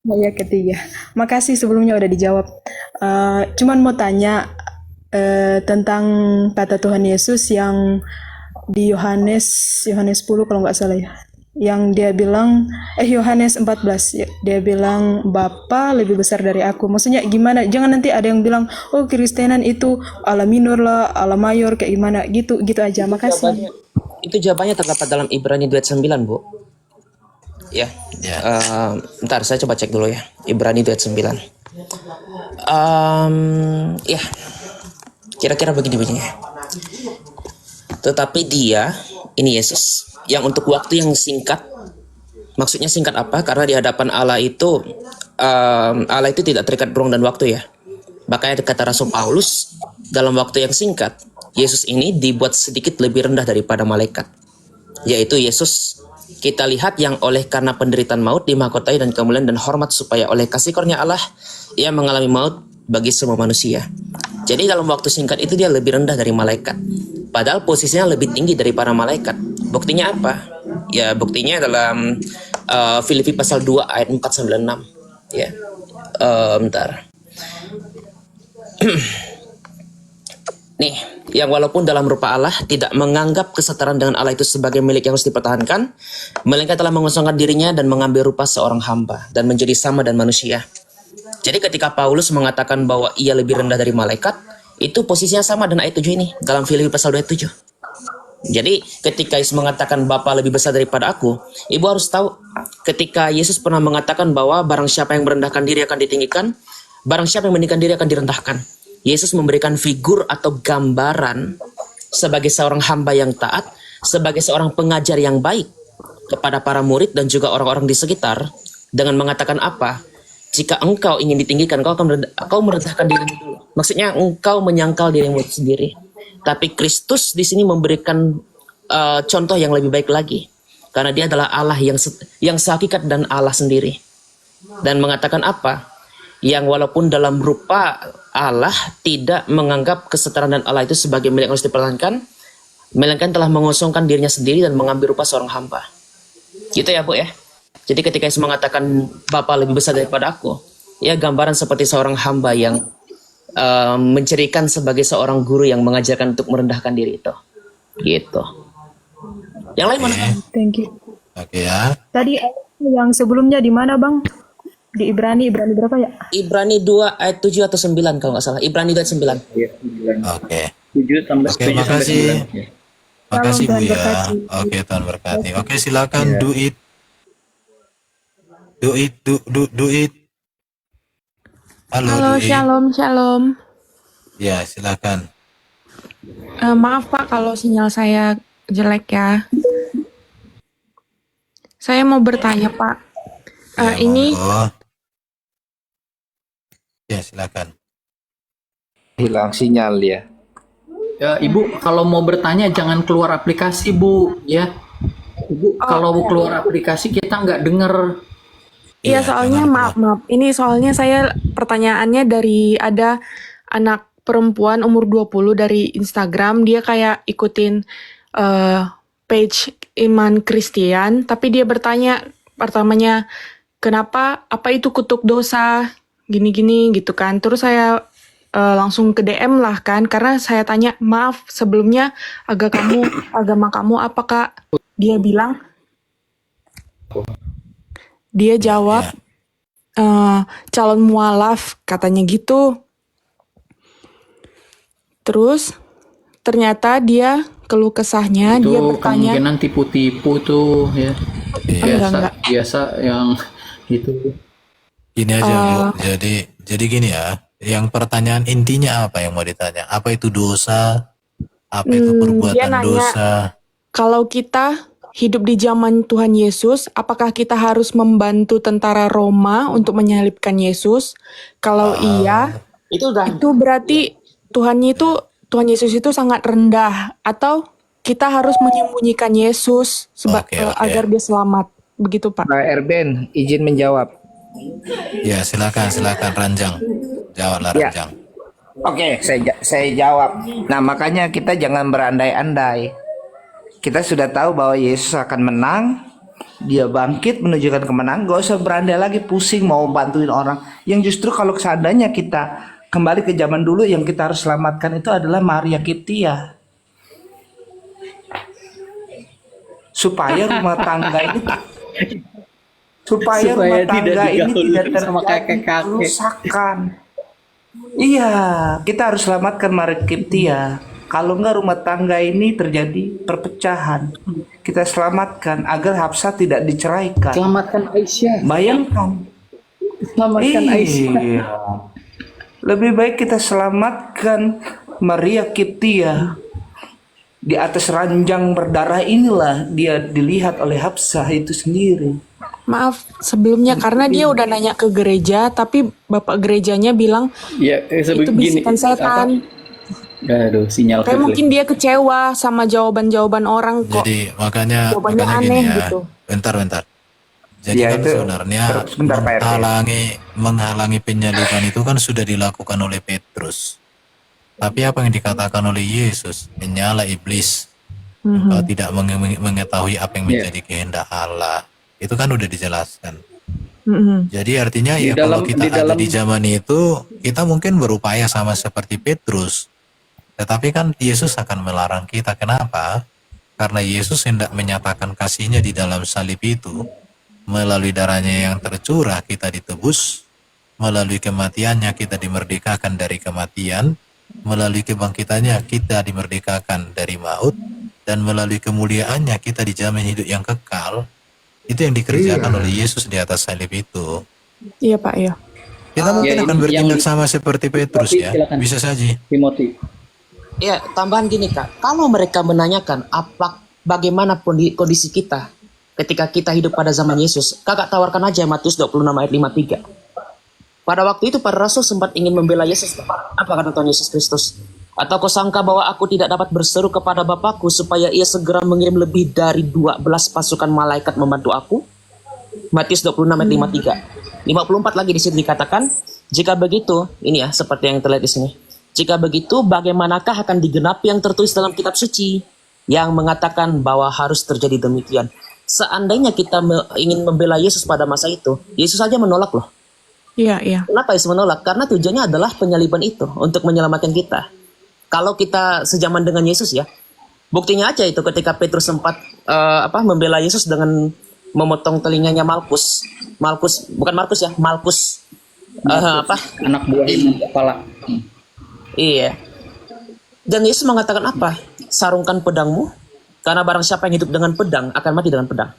Oh ya, ketiga. Makasih sebelumnya udah dijawab. Cuman mau tanya tentang kata Tuhan Yesus yang di Yohanes 10 kalau nggak salah ya. yang dia bilang Yohanes 14 ya, dia bilang Bapa lebih besar dari aku. Maksudnya gimana? Jangan nanti ada yang bilang oh Kristenan itu ala minor lah, ala mayor kayak gimana gitu gitu aja. Makasih. Jawabannya terdapat dalam Ibrani 2 ayat 9, Bu. Ya. Ya. Bentar, saya coba cek dulu ya. Ibrani 2 ayat 9. Ya. Kira-kira begini bunyinya. Tetapi dia, ini Yesus, yang untuk waktu yang singkat, maksudnya singkat apa? Karena di hadapan Allah itu tidak terikat ruang dan waktu ya. Makanya kata Rasul Paulus, dalam waktu yang singkat, Yesus ini dibuat sedikit lebih rendah daripada malaikat. Yaitu Yesus, kita lihat yang oleh karena penderitaan maut dimahkotai dan kemuliaan dan hormat supaya oleh kasih karunia Allah, ia mengalami maut bagi semua manusia. Jadi dalam waktu singkat itu dia lebih rendah dari malaikat. Padahal posisinya lebih tinggi dari para malaikat. Buktinya apa? Ya buktinya dalam Filipi pasal 2 ayat 4 sampai 6. Ya. Bentar. Nih, yang walaupun dalam rupa Allah tidak menganggap kesetaraan dengan Allah itu sebagai milik yang harus dipertahankan, melainkan telah mengosongkan dirinya dan mengambil rupa seorang hamba dan menjadi sama dan manusia. Jadi ketika Paulus mengatakan bahwa ia lebih rendah dari malaikat, itu posisinya sama dengan ayat 7 ini dalam Filipi pasal 2 ayat 7. Jadi ketika Yesus mengatakan Bapa lebih besar daripada aku, Ibu harus tahu ketika Yesus pernah mengatakan bahwa barang siapa yang merendahkan diri akan ditinggikan, barang siapa yang meninggikan diri akan direndahkan. Yesus memberikan figur atau gambaran sebagai seorang hamba yang taat, sebagai seorang pengajar yang baik kepada para murid dan juga orang-orang di sekitar dengan mengatakan apa? Jika engkau ingin ditinggikan, kau merendahkan dirimu dulu. Maksudnya engkau menyangkal dirimu sendiri. Tapi Kristus di sini memberikan contoh yang lebih baik lagi, karena dia adalah Allah yang sehakikat dan Allah sendiri. Dan mengatakan apa? Yang walaupun dalam rupa Allah tidak menganggap kesetaraan dan Allah itu sebagai milik yang harus dipertahankan, melainkan telah mengosongkan dirinya sendiri dan mengambil rupa seorang hamba. Gitu ya Bu ya. Jadi ketika Yesus mengatakan Bapa lebih besar daripada aku, ya gambaran seperti seorang hamba yang mencirikan sebagai seorang guru yang mengajarkan untuk merendahkan diri itu. Gitu. Yang lain mana? Thank you. Oke ya. Tadi yang sebelumnya di mana Bang? Di Ibrani berapa ya? Ibrani 2 ayat 7 atau 9 kalau nggak salah. Ibrani 2 ayat 9. Oke. 7 tambah Oke, 7 sampai makasih. 9. Ya. Makasih Bu Tuhan ya. berkati. Oke, Tuhan berkati. Oke, silakan do it. Do it. Halo, Halo, do it. shalom. Ya, silakan. Maaf Pak kalau sinyal saya jelek ya. Saya mau bertanya Pak. Ya, Ini monggo. Ya, silakan. Hilang sinyal ya. Ya, Ibu kalau mau bertanya jangan keluar aplikasi Bu ya. Ibu kalau keluar aplikasi kita nggak denger. iya Iya, soalnya jangan maaf. Ini soalnya saya pertanyaannya dari ada anak perempuan umur 20 dari Instagram. Dia kayak ikutin page iman Kristen, tapi dia bertanya pertamanya kenapa apa itu kutuk dosa gini-gini gitu kan. Terus saya langsung ke DM lah kan, karena saya tanya maaf sebelumnya agama kamu apa Kak? Dia bilang, dia jawab calon mualaf katanya gitu. Terus ternyata dia keluh kesahnya, Itu dia bertanya kemungkinan tipu-tipu tuh ya. enggak. Biasa yang gitu. Gini aja, Bu. Jadi gini ya. Yang pertanyaan intinya apa yang mau ditanya? Apa itu dosa? Apa itu dia perbuatan nanya, dosa? kalau kita hidup di zaman Tuhan Yesus, apakah kita harus membantu tentara Roma untuk menyalibkan Yesus? Kalau iya, Itu udah itu berarti Tuhan Yesus itu sangat rendah, atau kita harus menyembunyikan Yesus Oke. agar dia selamat. Begitu Pak. Pak Erben, izin menjawab. Ya, silakan Ranjang. Jawablah Ya. Ranjang. Oke, saya jawab. Nah, makanya kita jangan berandai-andai. Kita sudah tahu bahwa Yesus akan menang. Dia bangkit menunjukkan kemenangan. Gak usah berandai lagi, pusing mau bantuin orang. Yang justru kalau seandainya kita kembali ke zaman dulu, yang kita harus selamatkan itu adalah Maria Kiptia. supaya rumah tangga ini supaya Supaya rumah tidak tangga ini diganggu tidak sama terjadi kakek-kakek. kerusakan. Iya, kita harus selamatkan Maria Kiptia. Kalau enggak rumah tangga ini terjadi perpecahan. Kita selamatkan agar Hafsah tidak diceraikan. Selamatkan Aisyah. Bayangkan. Selamatkan Aisyah. Iya. Lebih baik kita selamatkan Maria Kiptia. Di atas ranjang berdarah inilah dia dilihat oleh Hafsah itu sendiri. Maaf sebelumnya karena dia udah nanya ke gereja, tapi bapak gerejanya bilang Ya, itu bisikan setan. Aduh, sinyal Kayak mungkin dia kecewa sama jawaban-jawaban orang kok. Jadi makanya Jawabannya gini aneh ya. gitu. Bentar. Jadi Ya, kan itu sebenarnya sebentar, Pak RT. menghalangi penyaliban itu kan sudah dilakukan oleh Petrus. Tapi apa yang dikatakan oleh Yesus, menyala iblis, engkau tidak mengetahui apa yang menjadi kehendak Allah. Itu kan udah dijelaskan. Jadi artinya Di ya kalau dalam- kita di ada dalam- di zaman itu, kita mungkin berupaya sama seperti Petrus. Tetapi kan Yesus akan melarang kita. Kenapa? Karena Yesus hendak menyatakan kasihnya di dalam salib itu. Melalui darahnya yang tercurah kita ditebus. Melalui kematiannya kita dimerdekakan dari kematian. Melalui kebangkitannya kita dimerdekakan dari maut. Dan melalui kemuliaannya kita dijamin hidup yang kekal. Itu yang dikerjakan oleh Yesus di atas salib itu. Iya Pak ya. Kita mungkin Ya, akan ini bertindak yang- sama seperti Petrus ya. Silakan. Bisa saja. Timothy. Ya, tambahan gini Kak, kalau mereka menanyakan bagaimana kondisi kita ketika kita hidup pada zaman Yesus, Kakak tawarkan aja Matius 26 ayat 53. Pada waktu itu para rasul sempat ingin membela Yesus. Apa kata Tuhan Yesus Kristus? Atau kau sangka bahwa aku tidak dapat berseru kepada Bapakku supaya ia segera mengirim lebih dari 12 pasukan malaikat membantu aku? Matius 26 ayat 53. 54 lagi di sini dikatakan, jika begitu, ini ya seperti yang terlihat di sini. Jika begitu, bagaimanakah akan digenapi yang tertulis dalam kitab suci yang mengatakan bahwa harus terjadi demikian? Seandainya kita ingin membela Yesus pada masa itu, Yesus saja menolak loh. Iya. Kenapa Yesus menolak? Karena tujuannya adalah penyaliban itu untuk menyelamatkan kita. Kalau kita sejaman dengan Yesus ya, buktinya aja itu ketika Petrus sempat membela Yesus dengan memotong telinganya Malkus, Anak buahnya kepala. Iya. Dan Yesus mengatakan apa? Sarungkan pedangmu, karena barang siapa yang hidup dengan pedang akan mati dengan pedang.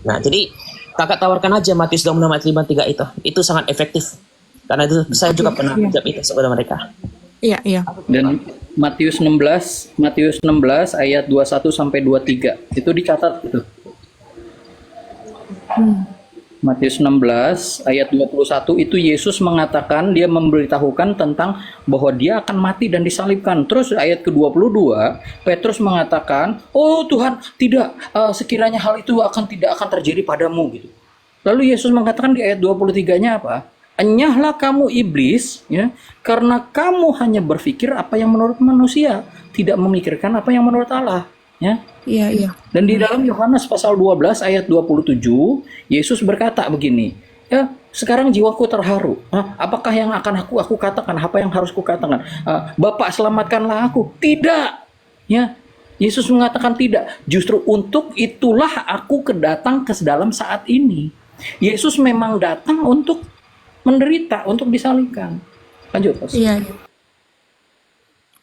Nah, jadi kakak tawarkan aja Matius 26 ayat 53 itu. Itu sangat efektif. Karena itu saya juga pernah jawab itu kepada mereka. Iya. Dan Matius 16 ayat 21 sampai 23. Itu dicatat itu. Matius 16 ayat 21 itu Yesus mengatakan, dia memberitahukan tentang bahwa dia akan mati dan disalibkan. Terus ayat ke-22 Petrus mengatakan, oh Tuhan tidak, sekiranya hal itu tidak akan terjadi padamu gitu. Lalu Yesus mengatakan di ayat 23-nya apa? Enyahlah kamu iblis ya, karena kamu hanya berpikir apa yang menurut manusia, tidak memikirkan apa yang menurut Allah ya. Iya. Dan di dalam Yohanes pasal 12 ayat 27, Yesus berkata begini, ya sekarang jiwaku terharu. Apakah yang akan aku katakan? Apa yang harus kukatakan? Bapak selamatkanlah aku. Tidak. Ya, Yesus mengatakan tidak. Justru untuk itulah aku kedatang ke dalam saat ini. Yesus memang datang untuk menderita, untuk disalibkan. Lanjut, Mas. Iya.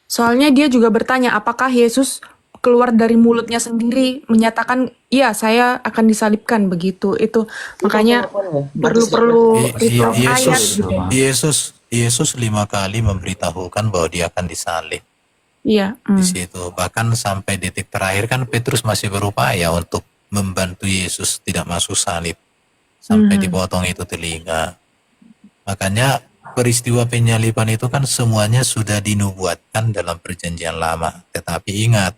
Soalnya dia juga bertanya apakah Yesus keluar dari mulutnya sendiri menyatakan iya saya akan disalibkan begitu. Itu makanya perlu ayat gitu. Yesus 5 kali memberitahukan bahwa dia akan disalib. Iya. Di situ bahkan sampai detik terakhir kan Petrus masih berupaya untuk membantu Yesus tidak masuk salib sampai dipotong itu telinga. Makanya peristiwa penyaliban itu kan semuanya sudah dinubuatkan dalam perjanjian lama. Tetapi ingat,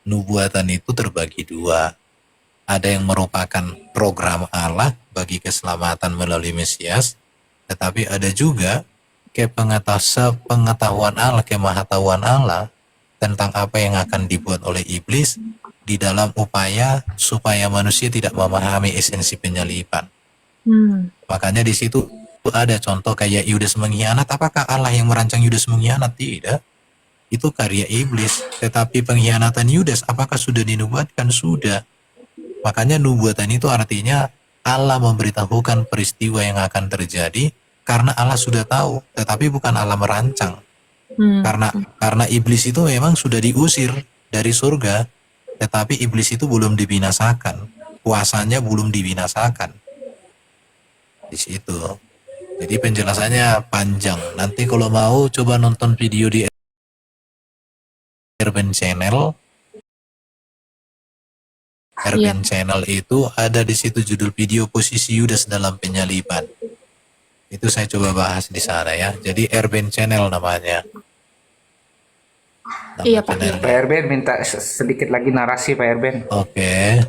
nubuatan itu terbagi dua. Ada yang merupakan program Allah bagi keselamatan melalui Mesias, tetapi ada juga pengetahuan Allah, kemahatauan Allah tentang apa yang akan dibuat oleh iblis di dalam upaya supaya manusia tidak memahami esensi penyaliban. Makanya di situ ada contoh kayak Yudas mengkhianat. Apakah Allah yang merancang Yudas mengkhianat? Tidak. itu karya iblis. Tetapi pengkhianatan Yudas apakah sudah dinubuatkan? Sudah. Makanya nubuatan itu artinya Allah memberitahukan peristiwa yang akan terjadi karena Allah sudah tahu, tetapi bukan Allah merancang. Karena iblis itu memang sudah diusir dari surga, tetapi iblis itu belum dibinasakan. Kuasanya belum dibinasakan. Di situ. Jadi penjelasannya panjang. Nanti kalau mau coba nonton video di Erben Channel. Erben Channel itu ada di situ judul video posisi Yudas dalam penyaliban. Itu saya coba bahas di sana ya. Jadi Erben Channel namanya. Iya, Pak. channelnya. Pak Erben minta sedikit lagi narasi, Pak Erben. Oke.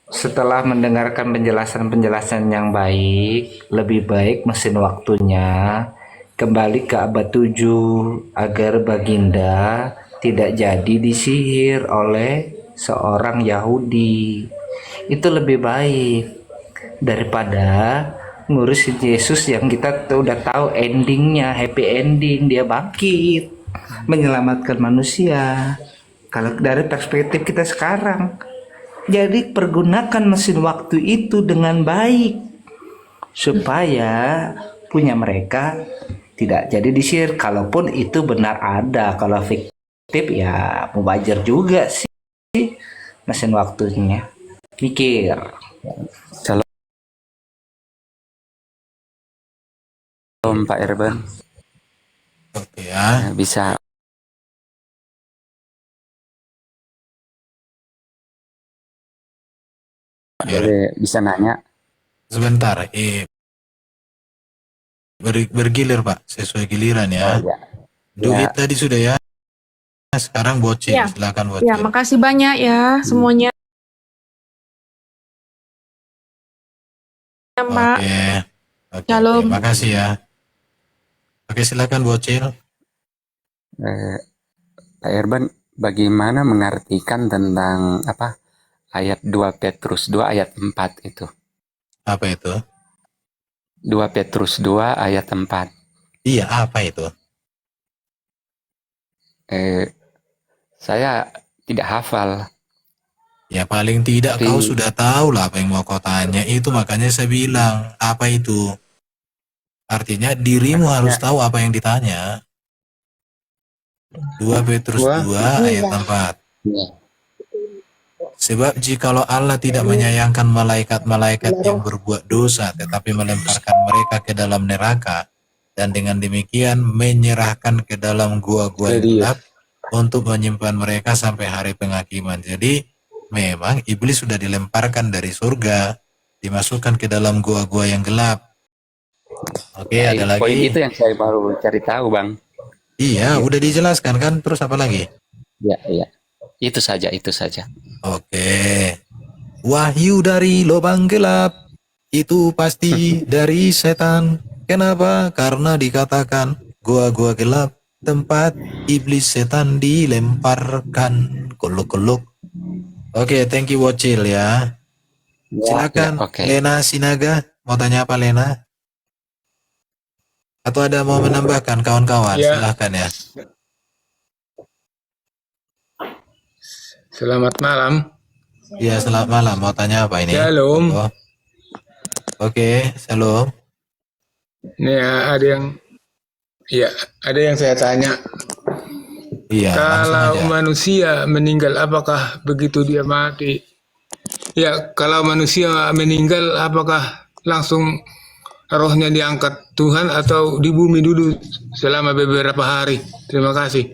Setelah mendengarkan penjelasan-penjelasan yang baik, lebih baik mesin waktunya kembali ke abad 7 agar Baginda tidak jadi disihir oleh seorang Yahudi. Itu lebih baik daripada ngurusin Yesus yang kita udah tahu endingnya, happy ending, dia bangkit menyelamatkan manusia. Kalau dari perspektif kita sekarang, jadi pergunakan mesin waktu itu dengan baik supaya punya mereka tidak jadi disihir. Kalaupun itu benar ada, kalau fiktif ya mubajar juga sih mesin waktunya. Mikir. Shalom Pak Erben. Oke ya. Bisa bisa nanya. Sebentar. Bergilir Pak, sesuai giliran ya. Ya. Duit tadi sudah ya. Sekarang bocil, Ya. silakan bocil. Ya, makasih banyak ya semuanya. Ya, Mbak. Oke, Shalom. terima kasih ya. Oke, silakan bocil. Pak Erben, bagaimana mengartikan tentang ayat 2 Petrus 2 ayat 4 itu? Apa itu? 2 Petrus 2 ayat 4. Iya, apa itu? Saya tidak hafal. Ya paling tidak kau sudah tahu lah apa yang mau kau tanya. Itu makanya saya bilang, apa itu? Artinya dirimu harus tahu apa yang ditanya. 2 Petrus 2 ayat 4. Sebab jikalau Allah tidak menyayangkan malaikat-malaikat yang berbuat dosa, tetapi melemparkan mereka ke dalam neraka, dan dengan demikian menyerahkan ke dalam gua-gua yang gelap untuk menyimpan mereka sampai hari penghakiman. Jadi memang iblis sudah dilemparkan dari surga, dimasukkan ke dalam gua-gua yang gelap. Oke, ada lagi. Poin itu yang saya baru cari tahu, Bang. Iya, udah dijelaskan kan, terus apa lagi? Ya. Itu saja. Oke. Wahyu dari lubang gelap itu pasti dari setan. Kenapa? Karena dikatakan gua-gua gelap, tempat iblis setan dilemparkan. Kuluk-kuluk. Oke, thank you Wocil ya. Silakan Lena Sinaga, mau tanya apa Lena? Atau ada mau menambahkan kawan-kawan? Silakan ya. Selamat malam. Ya, selamat malam. Mau tanya apa ini? Shalom. Oke, shalom. Ini ada yang saya tanya. Iya. Kalau manusia meninggal, apakah begitu dia mati? Ya, kalau manusia meninggal, apakah langsung rohnya diangkat Tuhan atau di bumi dulu selama beberapa hari? Terima kasih.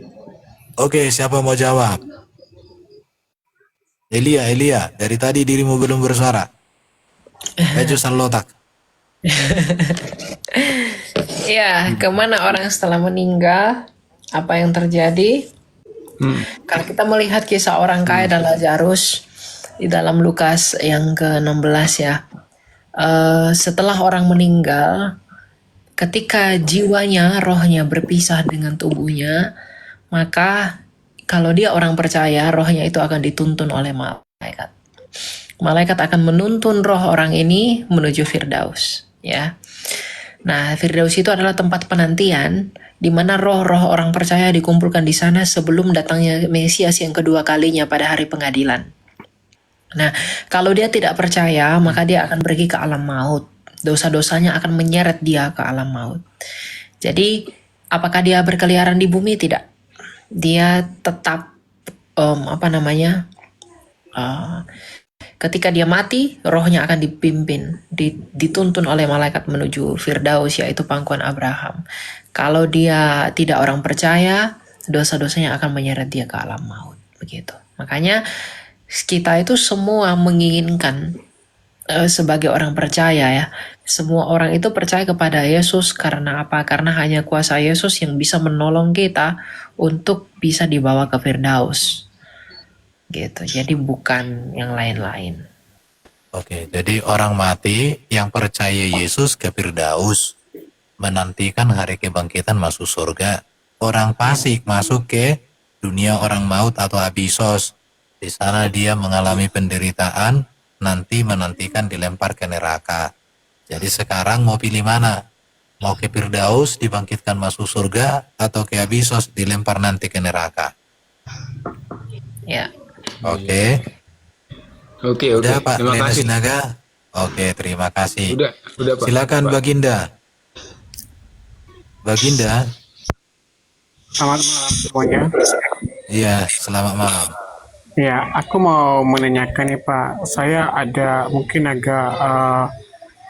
Oke, siapa mau jawab? Elia, dari tadi dirimu belum bersuara. Ayo salotak. Ya, kemana orang setelah meninggal? Apa yang terjadi? Kalau kita melihat kisah orang kaya dan Lazarus di dalam Lukas yang ke-16 ya. Setelah orang meninggal, ketika jiwanya, rohnya berpisah dengan tubuhnya, maka kalau dia orang percaya, rohnya itu akan dituntun oleh malaikat. Malaikat akan menuntun roh orang ini menuju Firdaus, ya. Nah, Firdaus itu adalah tempat penantian di mana roh-roh orang percaya dikumpulkan di sana sebelum datangnya Mesias yang kedua kalinya pada hari pengadilan. Nah, kalau dia tidak percaya, maka dia akan pergi ke alam maut. Dosa-dosanya akan menyeret dia ke alam maut. Jadi, apakah dia berkeliaran di bumi? Tidak. Dia tetap ketika dia mati, rohnya akan dipimpin, dituntun oleh malaikat menuju Firdaus, yaitu pangkuan Abraham. Kalau dia tidak orang percaya, dosa-dosanya akan menyeret dia ke alam maut. Begitu. Makanya kita itu semua menginginkan sebagai orang percaya ya, semua orang itu percaya kepada Yesus karena apa? Karena hanya kuasa Yesus yang bisa menolong kita untuk bisa dibawa ke Firdaus. Gitu. Jadi bukan yang lain-lain. Oke, jadi orang mati yang percaya Yesus ke Firdaus, menantikan hari kebangkitan masuk surga. Orang fasik masuk ke dunia orang maut atau abisos. Di sana dia mengalami penderitaan, nanti menantikan dilempar ke neraka. Jadi sekarang mau pilih mana? Mau ke Firdaus dibangkitkan masuk surga, atau ke abisos dilempar nanti ke neraka? Ya. Oke. Oke, Udah Pak terima Lena kasih. Sinaga. Oke, terima kasih. Udah Pak. Silakan Baginda. Baginda. Selamat malam semuanya. Iya, selamat malam. Ya, aku mau menanyakan nih Pak, saya ada mungkin agak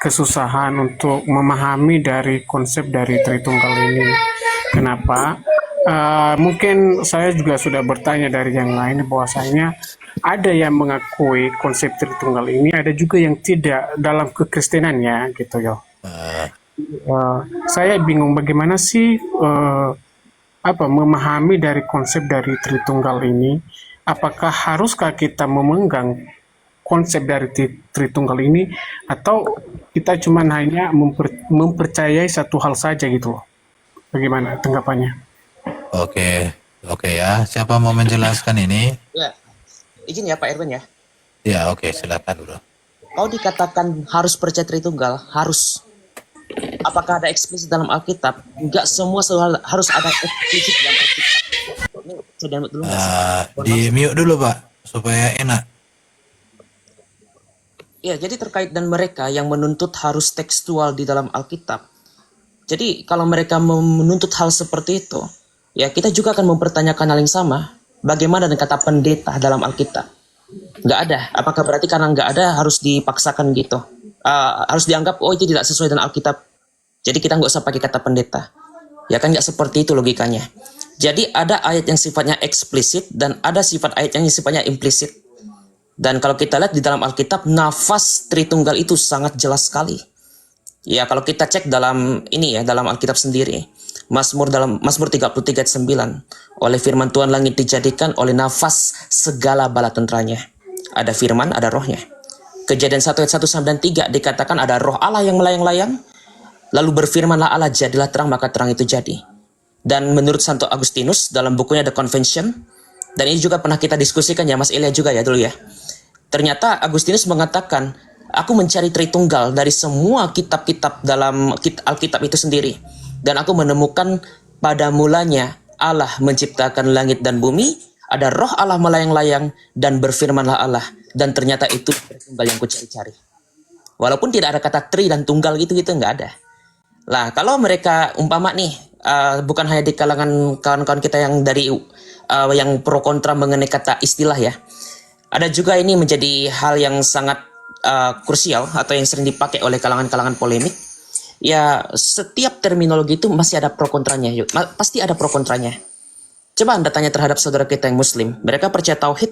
kesusahan untuk memahami dari konsep dari Tritunggal ini. Kenapa? Mungkin saya juga sudah bertanya dari yang lain bahwasanya ada yang mengakui konsep Tritunggal ini, ada juga yang tidak dalam kekristenannya gitu ya. Saya bingung bagaimana sih memahami dari konsep dari Tritunggal ini. Apakah haruskah kita memegang konsep dari Tritunggal ini, atau kita cuma hanya mempercayai satu hal saja gitu loh? Bagaimana tanggapannya? Oke ya. Siapa mau menjelaskan ini? Ya, izin ya Pak Erwin ya. Ya, oke, silakan dulu. Kalau dikatakan harus percaya Tritunggal, harus. Apakah ada eksplisit dalam Alkitab? Enggak semua selalu harus ada eksplisit dalam Alkitab. Ini saya download dulu nggak sih? Di mute dulu Pak, supaya enak. Ya, jadi terkait dan mereka yang menuntut harus tekstual di dalam Alkitab. Jadi kalau mereka menuntut hal seperti itu, ya kita juga akan mempertanyakan hal yang sama. Bagaimana dengan kata pendeta dalam Alkitab? Nggak ada. Apakah berarti karena nggak ada harus dipaksakan gitu? Harus dianggap, oh itu tidak sesuai dengan Alkitab. Jadi kita nggak usah pakai kata pendeta. Ya kan nggak seperti itu logikanya. Jadi ada ayat yang sifatnya eksplisit dan ada sifat ayat yang sifatnya implisit. Dan kalau kita lihat di dalam Alkitab, nafas Tritunggal itu sangat jelas sekali. Ya kalau kita cek dalam ini ya, dalam Alkitab sendiri. Mazmur 33 ayat 9. Oleh firman Tuhan langit dijadikan oleh nafas segala bala tentranya. Ada firman, ada rohnya. Kejadian 1 ayat 1 sampai 3 dikatakan ada roh Allah yang melayang-layang. Lalu berfirmanlah Allah, jadilah terang, maka terang itu jadi. Dan menurut Santo Agustinus dalam bukunya The Convention, dan ini juga pernah kita diskusikan ya Mas Ilya juga ya dulu ya. Ternyata Agustinus mengatakan, aku mencari Tritunggal dari semua kitab-kitab dalam Alkitab itu sendiri. Dan aku menemukan pada mulanya Allah menciptakan langit dan bumi, ada roh Allah melayang-layang, dan berfirmanlah Allah. Dan ternyata itu Tritunggal yang kucari-cari. Walaupun tidak ada kata tri dan tunggal gitu-gitu, nggak ada. Lah, kalau mereka umpama nih, bukan hanya di kalangan kawan-kawan kita yang dari yang pro kontra mengenai kata istilah ya. Ada juga ini menjadi hal yang sangat krusial atau yang sering dipakai oleh kalangan-kalangan polemik. Ya, setiap terminologi itu masih ada pro kontranya. Pasti ada pro kontranya. Coba Anda tanya terhadap saudara kita yang muslim. Mereka percaya tauhid,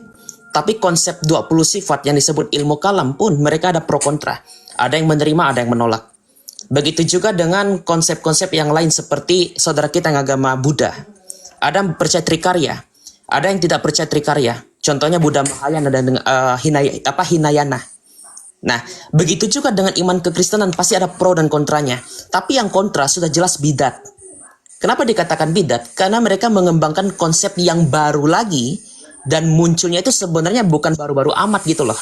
tapi konsep 20 sifat yang disebut ilmu kalam pun mereka ada pro kontra. Ada yang menerima, ada yang menolak. Begitu juga dengan konsep-konsep yang lain seperti saudara kita yang agama Buddha. Ada yang percaya trikarya, ada yang tidak percaya trikarya. Contohnya Buddha Mahayana dan Hinayana. Nah, begitu juga dengan iman kekristenan pasti ada pro dan kontranya. Tapi yang kontra sudah jelas bidat. Kenapa dikatakan bidat? Karena mereka mengembangkan konsep yang baru lagi dan munculnya itu sebenarnya bukan baru-baru amat gitu loh.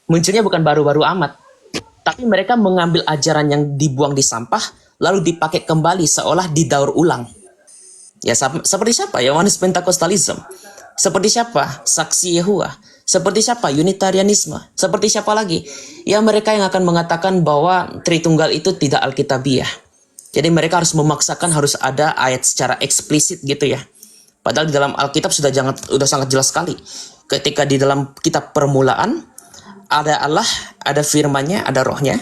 Munculnya bukan baru-baru amat. Tapi mereka mengambil ajaran yang dibuang di sampah lalu dipakai kembali seolah didaur ulang. Ya, seperti siapa? Yohanes Pentakostalism. Seperti siapa? Saksi Yehova. Seperti siapa? Unitarianisme. Seperti siapa lagi? Ya, mereka yang akan mengatakan bahwa Tritunggal itu tidak alkitabiah. Jadi mereka harus memaksakan harus ada ayat secara eksplisit gitu ya. Padahal di dalam Alkitab sudah sangat jelas sekali. Ketika di dalam kitab permulaan ada Allah, ada firman-Nya, ada rohnya.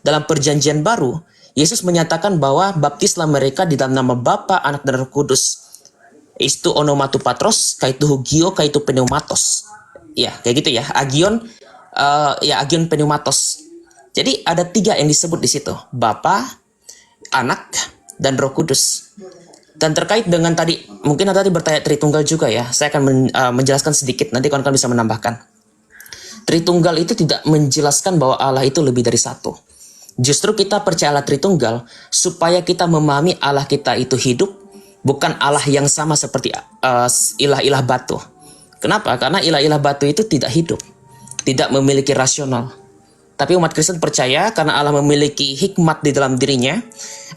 Dalam perjanjian baru, Yesus menyatakan bahwa baptislah mereka di dalam nama Bapa, Anak, dan Roh Kudus. Istu onomatu patros, kaitu hugio, kaitu pneumatos. Ya, kayak gitu ya. Agion pneumatos. Jadi ada 3 yang disebut di situ. Bapa, Anak, dan Roh Kudus. Dan terkait dengan tadi, mungkin ada tadi bertanya Tritunggal juga ya. Saya akan menjelaskan sedikit, nanti kawan-kawan bisa menambahkan. Tritunggal itu tidak menjelaskan bahwa Allah itu lebih dari satu. Justru kita percaya Allah Tritunggal supaya kita memahami Allah kita itu hidup, bukan Allah yang sama seperti ilah-ilah batu. Kenapa? Karena ilah-ilah batu itu tidak hidup, tidak memiliki rasional. Tapi umat Kristen percaya karena Allah memiliki hikmat di dalam dirinya,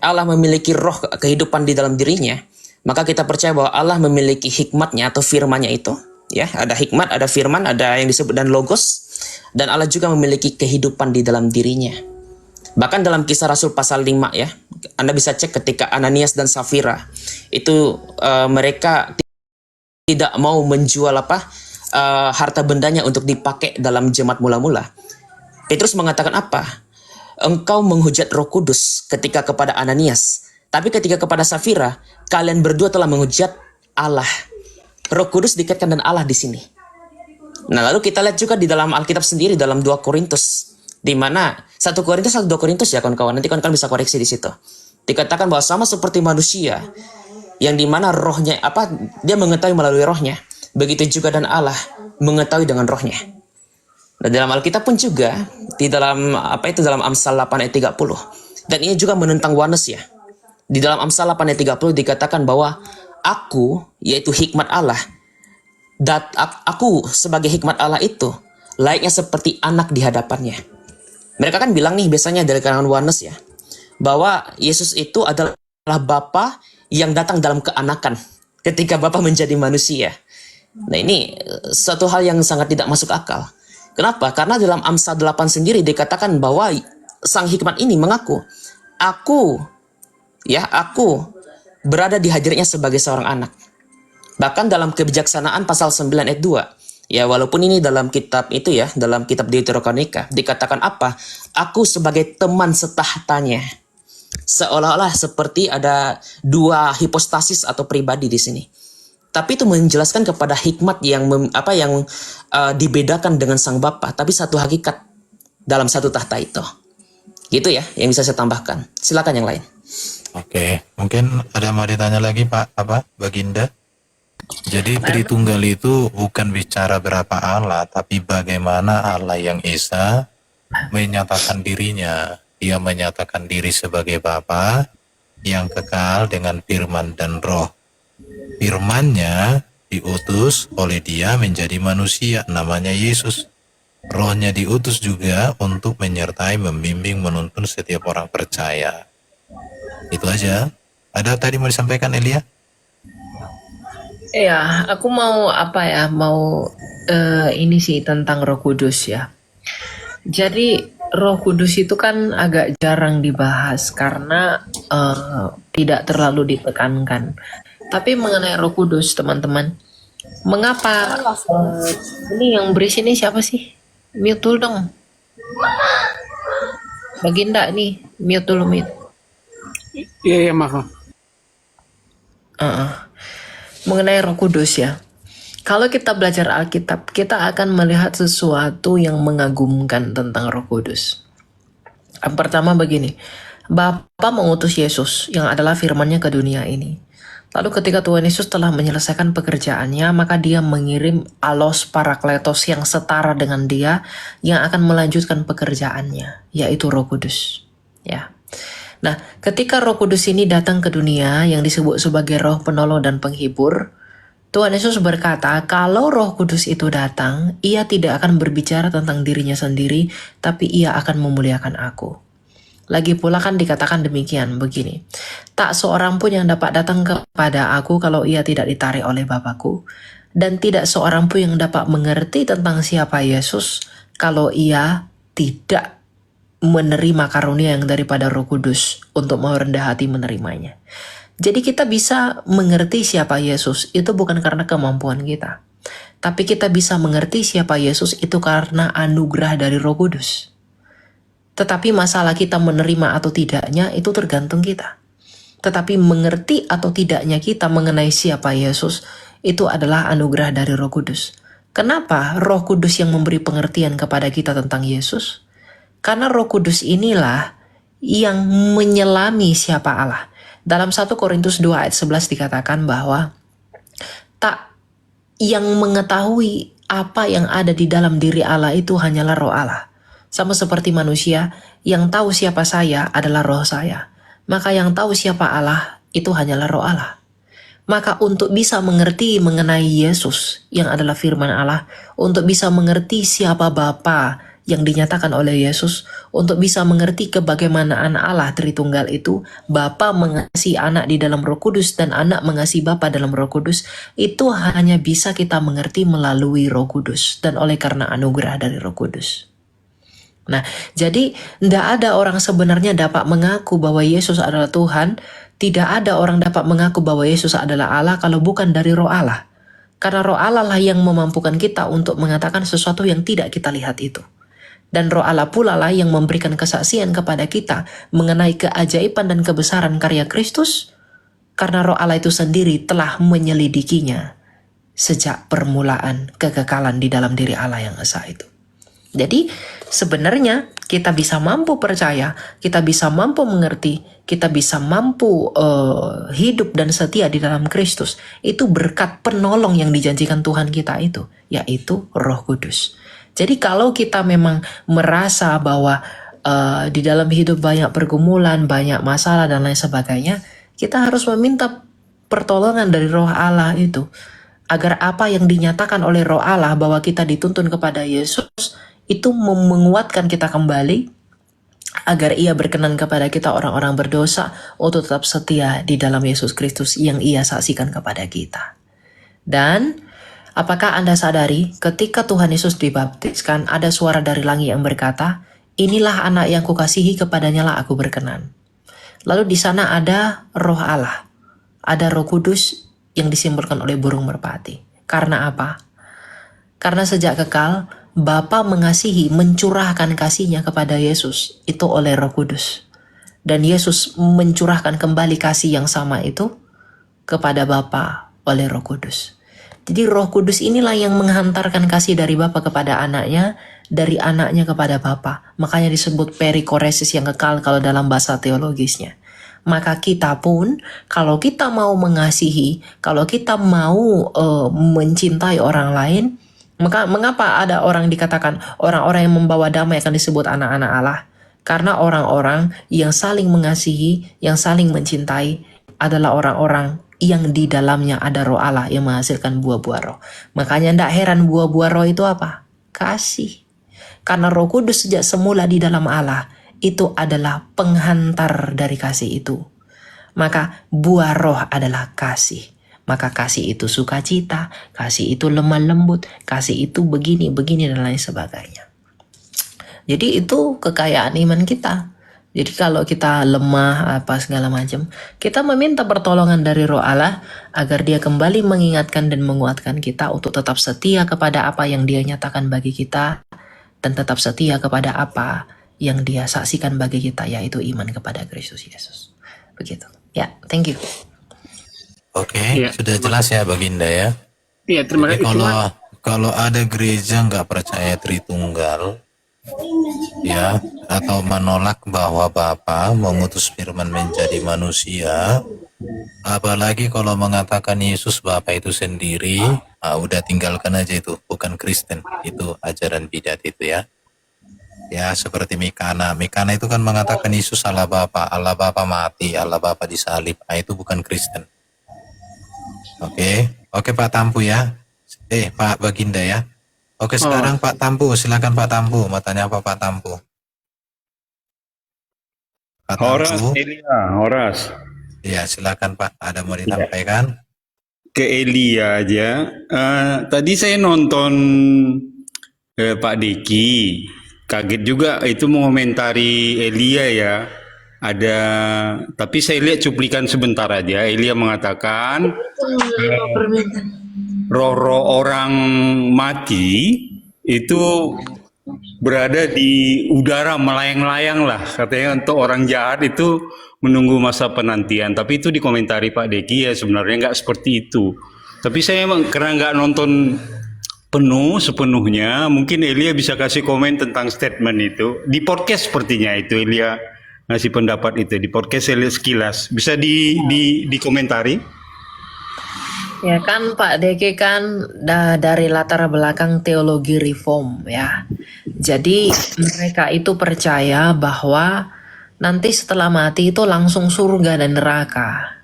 Allah memiliki roh kehidupan di dalam dirinya, maka kita percaya bahwa Allah memiliki hikmatnya atau firman-Nya itu. Ya, ada hikmat, ada firman, ada yang disebut dan logos, dan Allah juga memiliki kehidupan di dalam dirinya. Bahkan dalam Kisah Rasul pasal 5 ya, Anda bisa cek ketika Ananias dan Safira itu mereka tidak mau menjual harta bendanya untuk dipakai dalam jemaat mula-mula. Petrus mengatakan apa? Engkau menghujat Roh Kudus ketika kepada Ananias, tapi ketika kepada Safira, kalian berdua telah menghujat Allah. Roh Kudus dikaitkan dengan Allah di sini. Nah, lalu kita lihat juga di dalam Alkitab sendiri dalam 2 Korintus, di mana 1 Korintus atau 2 Korintus ya kawan-kawan, nanti kawan-kawan bisa koreksi di situ. Dikatakan bahwa sama seperti manusia yang dimana rohnya dia mengetahui melalui rohnya, begitu juga dan Allah mengetahui dengan rohnya. Nah, dalam Alkitab pun juga di dalam dalam Amsal 8 ayat 30. Dan ini juga menentang oneness ya. Di dalam Amsal 8 ayat 30 dikatakan bahwa aku, yaitu hikmat Allah, aku sebagai hikmat Allah itu layaknya seperti anak di hadapannya. Mereka kan bilang nih biasanya dari kalangan oneness ya, bahwa Yesus itu adalah Bapa yang datang dalam keanakan ketika Bapa menjadi manusia. Nah, ini suatu hal yang sangat tidak masuk akal. Kenapa? Karena dalam Amsal 8 sendiri dikatakan bahwa sang hikmat ini mengaku, aku berada di hadiratnya sebagai seorang anak. Bahkan dalam Kebijaksanaan pasal 9 ayat 2, ya walaupun ini dalam kitab itu ya, dalam kitab Deuterokanonika, dikatakan apa? Aku sebagai teman setahtanya. Seolah-olah seperti ada 2 hipostasis atau pribadi di sini. Tapi itu menjelaskan kepada hikmat yang dibedakan dengan sang Bapa, tapi satu hakikat dalam satu tahta itu. Gitu ya, yang bisa saya tambahkan. Silakan yang lain. Oke, mungkin ada mau ditanya lagi Pak Baginda? Jadi Tritunggal itu bukan bicara berapa Allah, tapi bagaimana Allah yang Esa menyatakan dirinya. Dia menyatakan diri sebagai Bapa yang kekal dengan firman dan roh. Firman-Nya diutus oleh Dia menjadi manusia, namanya Yesus. Rohnya diutus juga untuk menyertai, membimbing, menuntun setiap orang percaya. Itu aja. Ada tadi mau disampaikan Elia? Ya, aku mau ini sih tentang Roh Kudus ya. Jadi Roh Kudus itu kan agak jarang dibahas karena tidak terlalu ditekankan. Tapi mengenai Roh Kudus, teman-teman, mengapa ini yang berisik ini siapa sih? Mute dulu dong. Baginda nih, mute dulu mute. Iya, maaf. Mengenai Roh Kudus ya. Kalau kita belajar Alkitab, kita akan melihat sesuatu yang mengagumkan tentang Roh Kudus. Yang pertama begini, Bapa mengutus Yesus yang adalah firman-Nya ke dunia ini. Lalu ketika Tuhan Yesus telah menyelesaikan pekerjaannya, maka Dia mengirim Allos Parakletos yang setara dengan Dia, yang akan melanjutkan pekerjaannya, yaitu Roh Kudus. Ya. Nah, ketika Roh Kudus ini datang ke dunia yang disebut sebagai Roh Penolong dan Penghibur, Tuhan Yesus berkata, kalau Roh Kudus itu datang, Ia tidak akan berbicara tentang dirinya sendiri, tapi Ia akan memuliakan Aku. Lagi pula kan dikatakan demikian begini. Tak seorang pun yang dapat datang kepada aku kalau ia tidak ditarik oleh Bapakku. Dan tidak seorang pun yang dapat mengerti tentang siapa Yesus kalau ia tidak menerima karunia yang daripada Roh Kudus untuk mau rendah hati menerimanya. Jadi kita bisa mengerti siapa Yesus itu bukan karena kemampuan kita. Tapi kita bisa mengerti siapa Yesus itu karena anugerah dari Roh Kudus. Tetapi masalah kita menerima atau tidaknya itu tergantung kita. Tetapi mengerti atau tidaknya kita mengenai siapa Yesus itu adalah anugerah dari Roh Kudus. Kenapa Roh Kudus yang memberi pengertian kepada kita tentang Yesus? Karena Roh Kudus inilah yang menyelami siapa Allah. Dalam 1 Korintus 2 ayat 11 dikatakan bahwa tak yang mengetahui apa yang ada di dalam diri Allah itu hanyalah Roh Allah. Sama seperti manusia, yang tahu siapa saya adalah roh saya. Maka yang tahu siapa Allah itu hanyalah Roh Allah. Maka untuk bisa mengerti mengenai Yesus yang adalah firman Allah, untuk bisa mengerti siapa Bapa yang dinyatakan oleh Yesus, untuk bisa mengerti kebagaimanaan Allah Tritunggal itu, Bapa mengasihi anak di dalam Roh Kudus dan anak mengasihi Bapa dalam Roh Kudus, itu hanya bisa kita mengerti melalui Roh Kudus dan oleh karena anugerah dari Roh Kudus. Nah, jadi tidak ada orang sebenarnya dapat mengaku bahwa Yesus adalah Tuhan. Tidak ada orang dapat mengaku bahwa Yesus adalah Allah kalau bukan dari Roh Allah. Karena Roh Allah lah yang memampukan kita untuk mengatakan sesuatu yang tidak kita lihat itu. Dan Roh Allah pula lah yang memberikan kesaksian kepada kita mengenai keajaiban dan kebesaran karya Kristus. Karena Roh Allah itu sendiri telah menyelidikinya sejak permulaan kekekalan di dalam diri Allah yang esa itu. Jadi sebenarnya kita bisa mampu percaya, kita bisa mampu mengerti, kita bisa mampu hidup dan setia di dalam Kristus. Itu berkat penolong yang dijanjikan Tuhan kita itu, yaitu Roh Kudus. Jadi kalau kita memang merasa bahwa di dalam hidup banyak pergumulan, banyak masalah dan lain sebagainya, kita harus meminta pertolongan dari Roh Allah itu. Agar apa yang dinyatakan oleh Roh Allah bahwa kita dituntun kepada Yesus, itu menguatkan kita kembali agar ia berkenan kepada kita orang-orang berdosa untuk tetap setia di dalam Yesus Kristus yang ia saksikan kepada kita. Dan apakah Anda sadari ketika Tuhan Yesus dibaptiskan ada suara dari langit yang berkata, inilah anak yang kukasihi, kepadanya lah aku berkenan. Lalu di sana ada Roh Allah, ada Roh Kudus yang disimbolkan oleh burung merpati. Karena apa? Karena sejak kekal Bapa mengasihi, mencurahkan kasihnya kepada Yesus itu oleh Roh Kudus. Dan Yesus mencurahkan kembali kasih yang sama itu kepada Bapa oleh Roh Kudus. Jadi Roh Kudus inilah yang menghantarkan kasih dari Bapa kepada anaknya, dari anaknya kepada Bapa. Makanya disebut perikoresis yang kekal kalau dalam bahasa teologisnya. Maka kita pun kalau kita mau mengasihi, kalau kita mau mencintai orang lain, maka mengapa ada orang dikatakan orang-orang yang membawa damai akan disebut anak-anak Allah? Karena orang-orang yang saling mengasihi, yang saling mencintai adalah orang-orang yang di dalamnya ada Roh Allah yang menghasilkan buah-buah roh. Makanya tidak heran buah-buah roh itu apa? Kasih. Karena Roh Kudus sejak semula di dalam Allah itu adalah penghantar dari kasih itu. Maka buah roh adalah kasih. Maka kasih itu sukacita, kasih itu lemah lembut, kasih itu begini, dan lain sebagainya. Jadi itu kekayaan iman kita. Jadi kalau kita lemah apa segala macam, kita meminta pertolongan dari Roh Allah agar dia kembali mengingatkan dan menguatkan kita untuk tetap setia kepada apa yang dia nyatakan bagi kita dan tetap setia kepada apa yang dia saksikan bagi kita, yaitu iman kepada Kristus Yesus. Begitu. Ya, thank you. Oke, Iya, sudah terima jelas ya Baginda ya. Iya, terima Jadi kasih. kalau ada gereja nggak percaya Tritunggal, ya, atau menolak bahwa Bapa mengutus Firman menjadi manusia, apalagi kalau mengatakan Yesus Bapa itu sendiri, udah tinggalkan aja itu, bukan Kristen, itu ajaran bidat itu ya. Ya seperti Mikana itu kan mengatakan Yesus Allah Bapa mati, Allah Bapa disalib, itu bukan Kristen. Oke Pak Tampu ya. Pak Baginda ya. Oke, sekarang Pak Tampu, silakan Pak Tampu. Mau tanya apa Pak Tampu? Pak Horas, Tampu. Elia, Horas. Ya, silakan Pak. Ada mau Ya. disampaikan? Ke Elia aja. Tadi saya nonton Pak Diki. Kaget juga itu mengomentari Elia ya. Ada, tapi saya lihat cuplikan sebentar aja. Elia mengatakan roh-roh orang mati itu berada di udara melayang-layang lah. Katanya untuk orang jahat itu menunggu masa penantian. Tapi itu dikomentari Pak Deki ya sebenarnya nggak seperti itu. Tapi saya emang karena nggak nonton sepenuhnya, mungkin Elia bisa kasih komen tentang statement itu. Di podcast sepertinya itu Elia ngasih pendapat itu. Di podcast saya lihat sekilas. Bisa dikomentari? Ya kan Pak Deke kan dari latar belakang teologi reform ya. Jadi mereka itu percaya bahwa nanti setelah mati itu langsung surga dan neraka.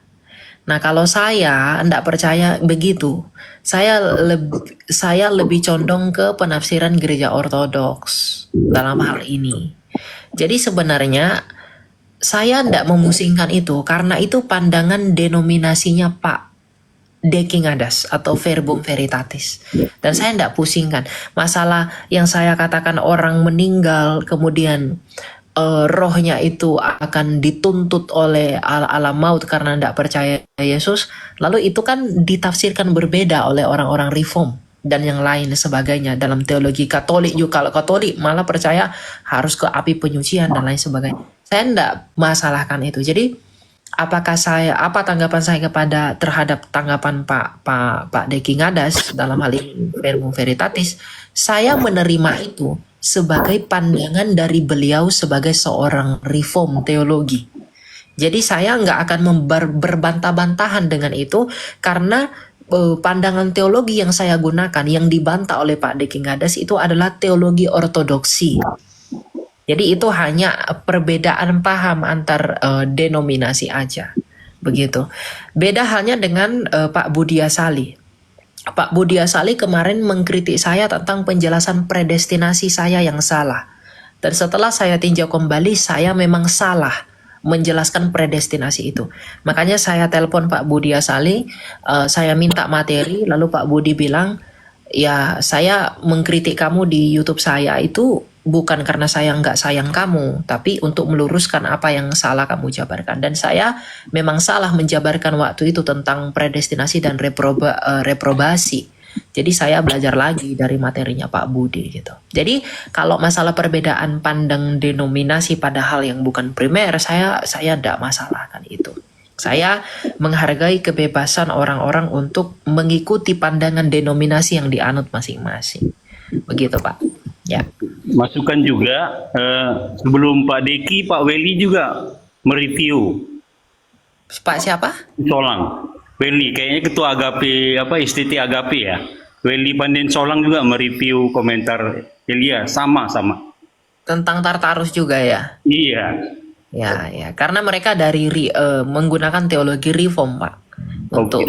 Nah kalau saya tidak percaya begitu. Saya lebih condong ke penafsiran gereja ortodoks dalam hal ini. Jadi sebenarnya saya tidak memusingkan itu karena itu pandangan denominasinya Pak Deki Ngadas atau Verbum Veritatis. Dan saya tidak pusingkan. Masalah yang saya katakan orang meninggal kemudian rohnya itu akan dituntut oleh alam maut karena tidak percaya Yesus. Lalu itu kan ditafsirkan berbeda oleh orang-orang reform dan yang lain sebagainya dalam teologi Katolik juga. Kalau Katolik malah percaya harus ke api penyucian dan lain sebagainya. Saya tidak masalahkan itu. Jadi apa tanggapan saya terhadap tanggapan Pak Deki Ngadas dalam hal ini Verbum Veritatis? Saya menerima itu sebagai pandangan dari beliau sebagai seorang reform teologi. Jadi saya nggak akan berbantah-bantahan dengan itu karena pandangan teologi yang saya gunakan yang dibantah oleh Pak Deki Ngadas itu adalah teologi ortodoksi. Jadi itu hanya perbedaan paham antar denominasi aja, begitu. Beda halnya dengan Pak Budia Sali. Pak Budia Sali kemarin mengkritik saya tentang penjelasan predestinasi saya yang salah. Dan setelah saya tinjau kembali, saya memang salah menjelaskan predestinasi itu. Makanya saya telepon Pak Budia Sali, saya minta materi, lalu Pak Budi bilang, ya saya mengkritik kamu di YouTube saya itu bukan karena saya nggak sayang kamu, tapi untuk meluruskan apa yang salah kamu jabarkan. Dan saya memang salah menjabarkan waktu itu tentang predestinasi dan reprobasi. Jadi saya belajar lagi dari materinya Pak Budi gitu. Jadi kalau masalah perbedaan pandang denominasi pada hal yang bukan primer, saya tidak masalahkan itu. Saya menghargai kebebasan orang-orang untuk mengikuti pandangan denominasi yang dianut masing-masing. Begitu Pak. Ya. Masukan juga sebelum Pak Deki, Pak Weli juga mereview. Pak siapa? Solang. Weli, kayaknya ketua Agape Istiti Agape ya. Weli Panden Solang juga mereview komentar Elia sama-sama. Tentang Tartarus juga ya? Iya. Ya, karena mereka dari menggunakan teologi reform Pak untuk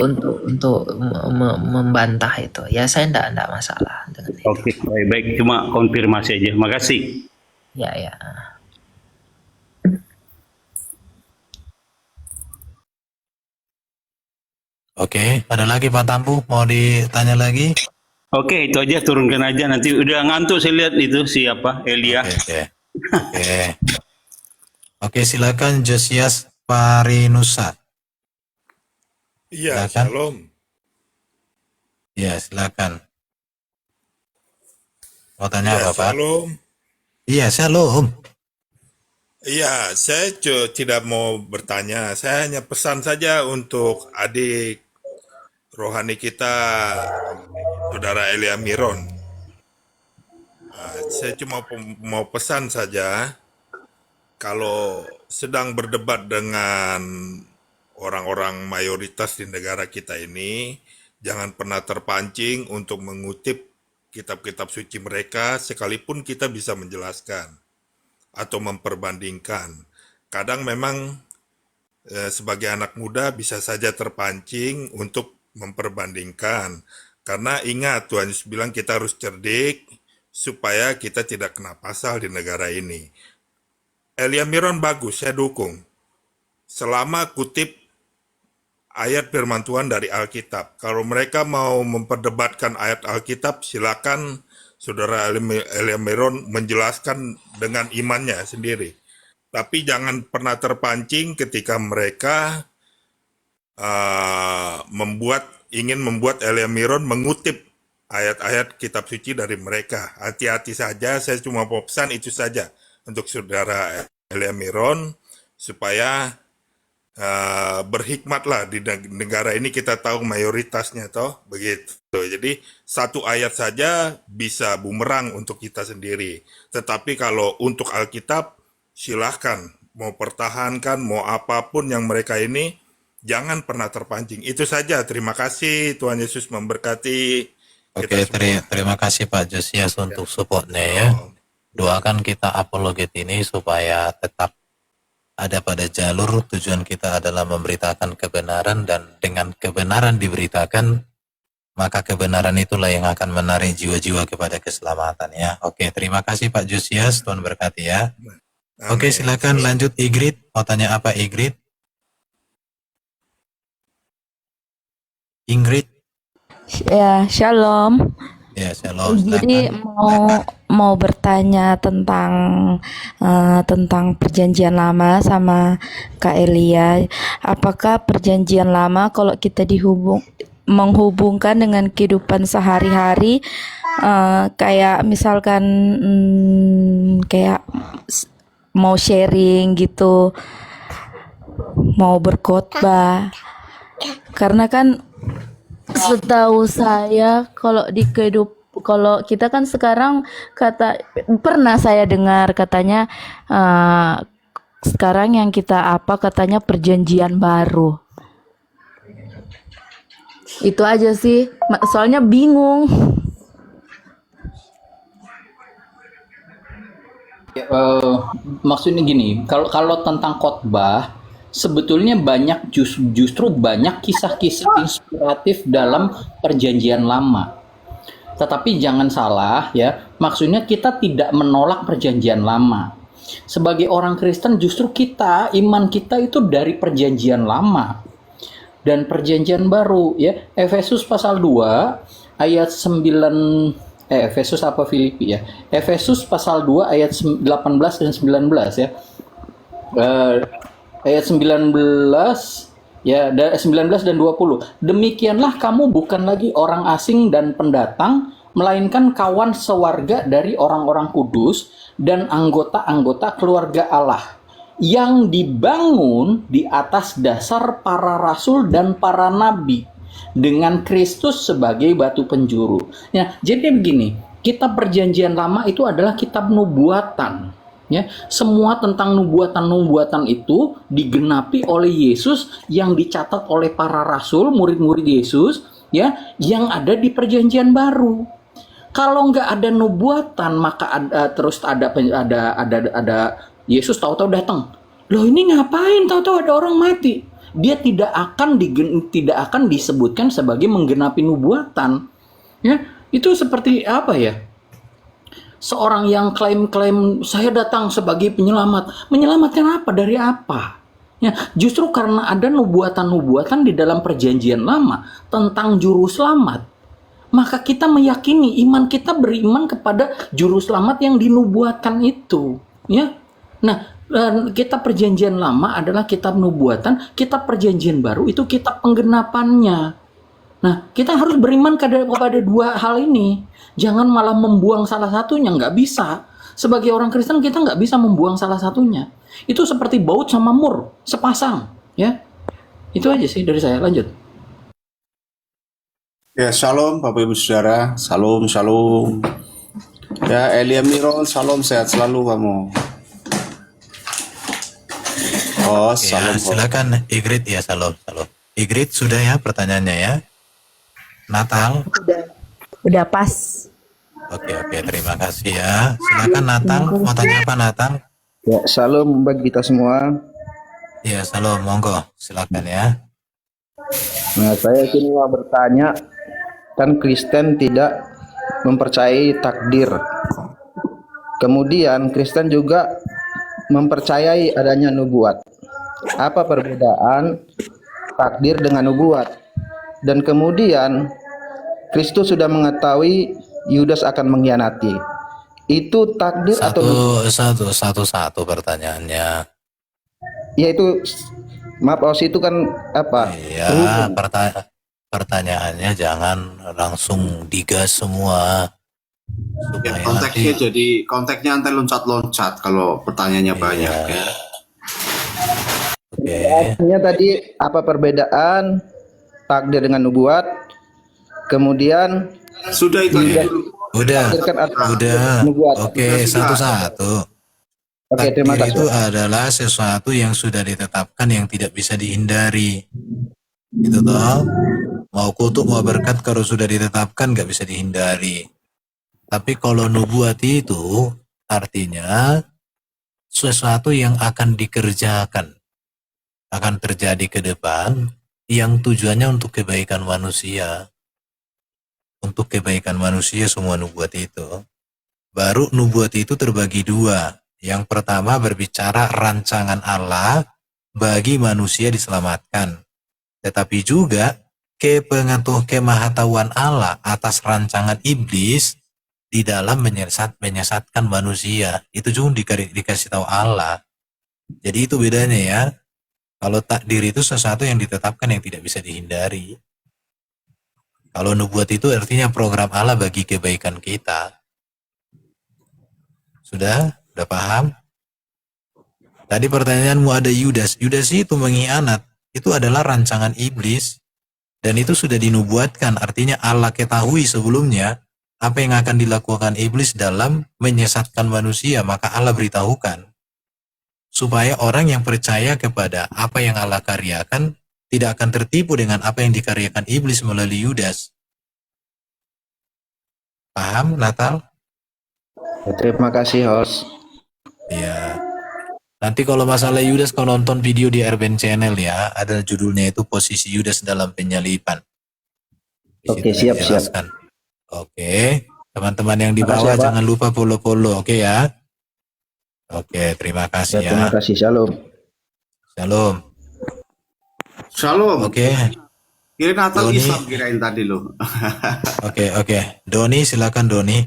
membantah itu. Ya saya enggak masalah dengan itu. Oke, baik, cuma konfirmasi aja. Makasih. Ya. Oke, ada lagi Pak Tampu mau ditanya lagi? Oke, itu aja, turunkan aja nanti. Udah ngantuk saya lihat itu siapa Elia. Oke, silakan Josias Parinusa. Iya, Silakan. shalom. Ya, silakan. Mau tanya apa, Pak? Shalom. Iya, shalom. Iya, saya tidak mau bertanya. Saya hanya pesan saja untuk adik rohani kita, Saudara Elia Miron. Saya cuma mau pesan saja, kalau sedang berdebat dengan orang-orang mayoritas di negara kita ini, jangan pernah terpancing untuk mengutip kitab-kitab suci mereka, sekalipun kita bisa menjelaskan atau memperbandingkan. Kadang memang sebagai anak muda bisa saja terpancing untuk memperbandingkan. Karena ingat, Tuhan Yesus bilang kita harus cerdik supaya kita tidak kena pasal di negara ini. Elia Miron bagus, saya dukung. Selama kutip ayat firman Tuhan dari Alkitab. Kalau mereka mau memperdebatkan ayat Alkitab, silakan Saudara Elia Miron menjelaskan dengan imannya sendiri. Tapi jangan pernah terpancing ketika mereka ingin membuat Elia Miron mengutip ayat-ayat kitab suci dari mereka. Hati-hati saja, saya cuma mau pesan itu saja untuk Saudara Elia Miron, supaya berhikmatlah di negara ini. Kita tahu mayoritasnya toh begitu. Jadi satu ayat saja bisa bumerang untuk kita sendiri. Tetapi kalau untuk Alkitab, silahkan mau pertahankan, mau apapun yang mereka ini, jangan pernah terpancing. Itu saja. Terima kasih. Tuhan Yesus memberkati. Oke, terima kasih Pak Josias untuk supportnya ya. Doakan kita apologet ini supaya tetap ada pada jalur. Tujuan kita adalah memberitakan kebenaran, dan dengan kebenaran diberitakan, maka kebenaran itulah yang akan menarik jiwa-jiwa kepada keselamatan ya. Oke, terima kasih Pak Josias, Tuhan berkati ya. Oke, silakan lanjut Igrit. Mau tanya apa Igrit? Ingrid? Ya, shalom. Ya, shalom. Jadi mau bertanya tentang perjanjian lama sama Kak Elia. Apakah perjanjian lama kalau kita menghubungkan dengan kehidupan sehari-hari, kayak misalkan kayak mau sharing gitu, mau berkhotbah, karena kan setahu saya kalau kita kan sekarang pernah saya dengar katanya sekarang yang kita katanya perjanjian baru. Itu aja sih, soalnya bingung. Maksudnya gini, kalau tentang khotbah, sebetulnya justru banyak kisah-kisah inspiratif dalam perjanjian lama. Tetapi jangan salah ya, maksudnya kita tidak menolak perjanjian lama. Sebagai orang Kristen justru iman kita itu dari perjanjian lama dan perjanjian baru ya. Efesus pasal 2 ayat 9 Efesus apa Filipi ya? Efesus pasal 2 ayat 18 dan 19 ya. Ayat 19 ya, 19 dan 20. Demikianlah kamu bukan lagi orang asing dan pendatang, melainkan kawan sewarga dari orang-orang kudus dan anggota-anggota keluarga Allah yang dibangun di atas dasar para rasul dan para nabi, dengan Kristus sebagai batu penjuru. Ya, jadi begini, kitab perjanjian lama itu adalah kitab nubuatan. Ya, semua tentang nubuatan-nubuatan itu digenapi oleh Yesus yang dicatat oleh para rasul, murid-murid Yesus, ya, yang ada di perjanjian baru. Kalau nggak ada nubuatan, maka terus ada Yesus tahu-tahu datang. Loh, ini ngapain? Tahu-tahu ada orang mati. Dia tidak akan disebutkan sebagai menggenapi nubuatan. Ya, itu seperti apa ya? Seorang yang klaim saya datang sebagai penyelamat. Menyelamatkan apa? Dari apa? Ya, justru karena ada nubuatan-nubuatan di dalam perjanjian lama tentang juru selamat, maka kita meyakini, iman kita beriman kepada juru selamat yang dinubuatkan itu. Ya, nah, kitab perjanjian lama adalah kitab nubuatan, kitab perjanjian baru itu kitab penggenapannya. Nah, kita harus beriman kepada dua hal ini. Jangan malah membuang salah satunya, nggak bisa. Sebagai orang Kristen kita nggak bisa membuang salah satunya. Itu seperti baut sama mur, sepasang. Ya, itu aja sih dari saya. Lanjut. Ya, shalom Bapak Ibu Saudara, shalom. Ya, Elia Miron, shalom, sehat selalu kamu. Oh, ya, silakan Igrit ya, shalom. Igrit sudah ya pertanyaannya ya. Natal. Udah pas. Oke, terima kasih ya. Silakan Natal, mau tanya apa Natal? Ya, shalom bagi kita semua. Ya, shalom, monggo, silakan ya. Nah, saya sini mau bertanya, kan Kristen tidak mempercayai takdir. Kemudian Kristen juga mempercayai adanya nubuat. Apa perbedaan takdir dengan nubuat? Dan kemudian Kristus sudah mengetahui Yudas akan mengkhianati. Itu takdir atau nubuat? Satu pertanyaannya. Yaitu maaf Os, itu kan apa? Ya, pertanyaannya jangan langsung digas semua. Ya, Supaya nanti konteksnya nanti loncat-loncat kalau pertanyaannya banyak ya. Oke. Artinya tadi apa perbedaan takdir dengan nubuat? Kemudian Sudah itu aja dulu. Udah. nubuat. Oke, satu-satu. Oke, terima Takdir kasih. itu adalah sesuatu yang sudah ditetapkan yang tidak bisa dihindari. Gitu toh. Mau kutuk mau berkat kalau sudah ditetapkan nggak bisa dihindari. Tapi kalau nubuat itu artinya sesuatu yang akan dikerjakan, akan terjadi ke depan, yang tujuannya untuk kebaikan manusia. Untuk kebaikan manusia semua nubuat itu. Baru nubuat itu terbagi dua. Yang pertama berbicara rancangan Allah bagi manusia diselamatkan. Tetapi juga kemahatauan Allah atas rancangan iblis di dalam menyesatkan manusia. Itu juga dikasih tahu Allah. Jadi itu bedanya ya. Kalau takdir itu sesuatu yang ditetapkan yang tidak bisa dihindari. Kalau nubuat itu artinya program Allah bagi kebaikan kita. Sudah paham? Tadi pertanyaanmu ada Yudas. Yudas itu mengkhianat. Itu adalah rancangan iblis. Dan itu sudah dinubuatkan. Artinya Allah ketahui sebelumnya apa yang akan dilakukan iblis dalam menyesatkan manusia. Maka Allah beritahukan. Supaya orang yang percaya kepada apa yang Allah karyakan tidak akan tertipu dengan apa yang dikaryakan iblis melalui Yudas. Paham, Natal? Terima kasih, host. Ya. Nanti kalau masalah Yudas, kau nonton video di Erben Channel ya. Ada judulnya itu Posisi Yudas dalam Penyalipan. Oke, siap. Oke. Teman-teman yang di bawah jangan lupa follow-follow, oke ya? Oke, terima kasih ya. Terima kasih, shalom. Shalom. Oke. Kira Natal Doni. Islam kirain tadi loh. Oke. Doni, silakan Doni.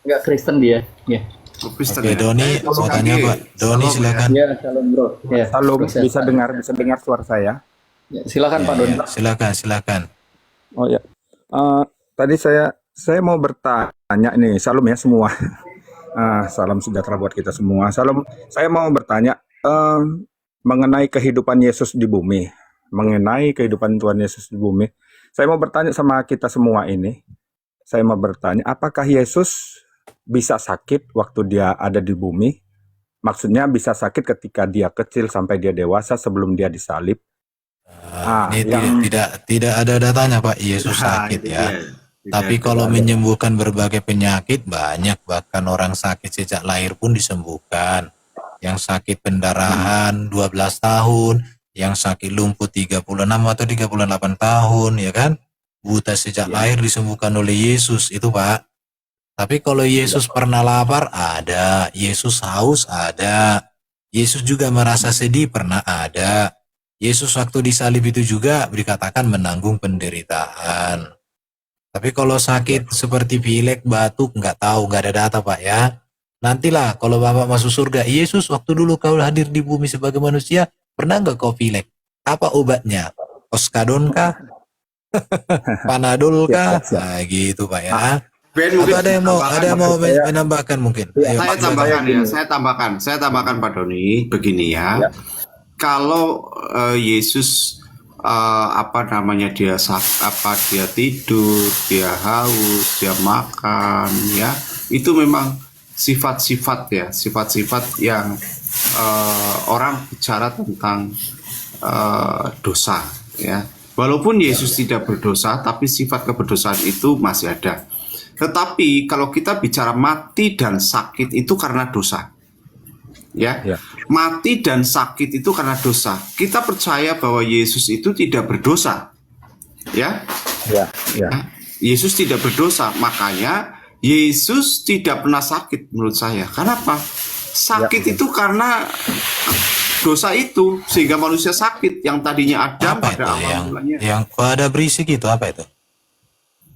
Enggak Kristen dia. Ya. Oke, Doni, mau tanya Pak. Doni, silakan. Ya, shalom bro. Ya. Shalom, bisa dengar suara saya? Ya, silakan Pak Doni. Silakan. Oh ya. Tadi saya mau bertanya nih, shalom ya semua. Salam sejahtera buat kita semua. Salam. Saya mau bertanya mengenai kehidupan Yesus di bumi, mengenai kehidupan Tuhan Yesus di bumi. Saya mau bertanya sama kita semua ini. Saya mau bertanya, apakah Yesus bisa sakit waktu dia ada di bumi? Maksudnya bisa sakit ketika dia kecil sampai dia dewasa sebelum dia disalib? Ini tidak ada datanya Pak, Yesus sakit ya. Tapi kalau menyembuhkan berbagai penyakit banyak, bahkan orang sakit sejak lahir pun disembuhkan. Yang sakit pendarahan 12 tahun, yang sakit lumpuh 36 atau 38 tahun, ya kan? Buta sejak lahir disembuhkan oleh Yesus, itu Pak. Tapi kalau Yesus pernah lapar, ada. Yesus haus, ada. Yesus juga merasa sedih, pernah ada. Yesus waktu disalib itu juga dikatakan menanggung penderitaan. Tapi kalau sakit seperti pilek, batuk, nggak tahu, nggak ada data Pak ya. Nantilah kalau Bapak masuk surga, Yesus waktu dulu kau hadir di bumi sebagai manusia, pernah nggak kau pilek? Apa obatnya? Oskadon kah? Panadol kah? Nah, gitu Pak ya. Atau ada yang mau menambahkan mungkin? Ayo, Saya tambahkan Pak Doni begini ya. Kalau Yesus dia tidur, dia haus, dia makan ya, itu memang sifat-sifat yang orang bicara tentang dosa ya. Walaupun Yesus tidak berdosa, tapi sifat keberdosaan itu masih ada. Tetapi kalau kita bicara mati dan sakit itu karena dosa. Ya. Mati dan sakit itu karena dosa. Kita percaya bahwa Yesus itu tidak berdosa. Ya. Yesus tidak berdosa, makanya Yesus tidak pernah sakit menurut saya. Kenapa? Sakit itu karena dosa itu sehingga manusia sakit. Yang tadinya Adam Apa itu pada awal yang mulanya. kok ada berisik itu apa itu?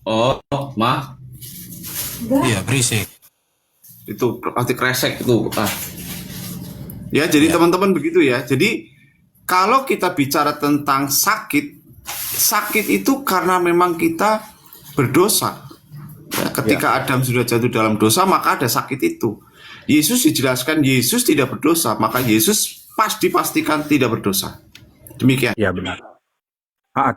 Oh, maaf. Iya, berisik. Itu plastik kresek itu. Ya, jadi teman-teman begitu ya. Jadi kalau kita bicara tentang sakit, sakit itu karena memang kita berdosa. Ya, ketika Adam sudah jatuh dalam dosa, maka ada sakit itu. Yesus dijelaskan Yesus tidak berdosa, maka Yesus dipastikan tidak berdosa. Demikian. Ya, benar.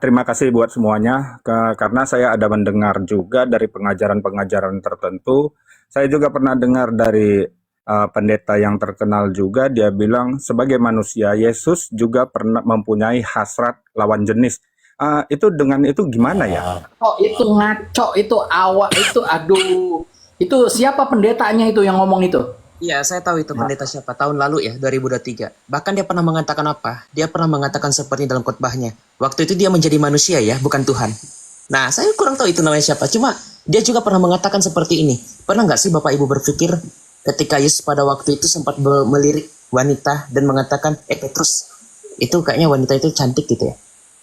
Terima kasih buat semuanya, karena saya ada mendengar juga dari pengajaran-pengajaran tertentu. Saya juga pernah dengar dari pendeta yang terkenal juga, dia bilang sebagai manusia, Yesus juga pernah mempunyai hasrat lawan jenis. Itu dengan itu gimana ya? Oh, itu ngaco, itu awak, itu aduh. Itu siapa pendetanya itu yang ngomong itu? Iya, saya tahu itu pendeta siapa. Tahun lalu ya, 2023. Bahkan dia pernah mengatakan apa? Dia pernah mengatakan seperti dalam khotbahnya. Waktu itu dia menjadi manusia ya, bukan Tuhan. Nah, saya kurang tahu itu namanya siapa. Cuma dia juga pernah mengatakan seperti ini. Pernah nggak sih Bapak Ibu berpikir ketika Yesus pada waktu itu sempat melirik wanita dan mengatakan, Petrus, itu kayaknya wanita itu cantik gitu ya.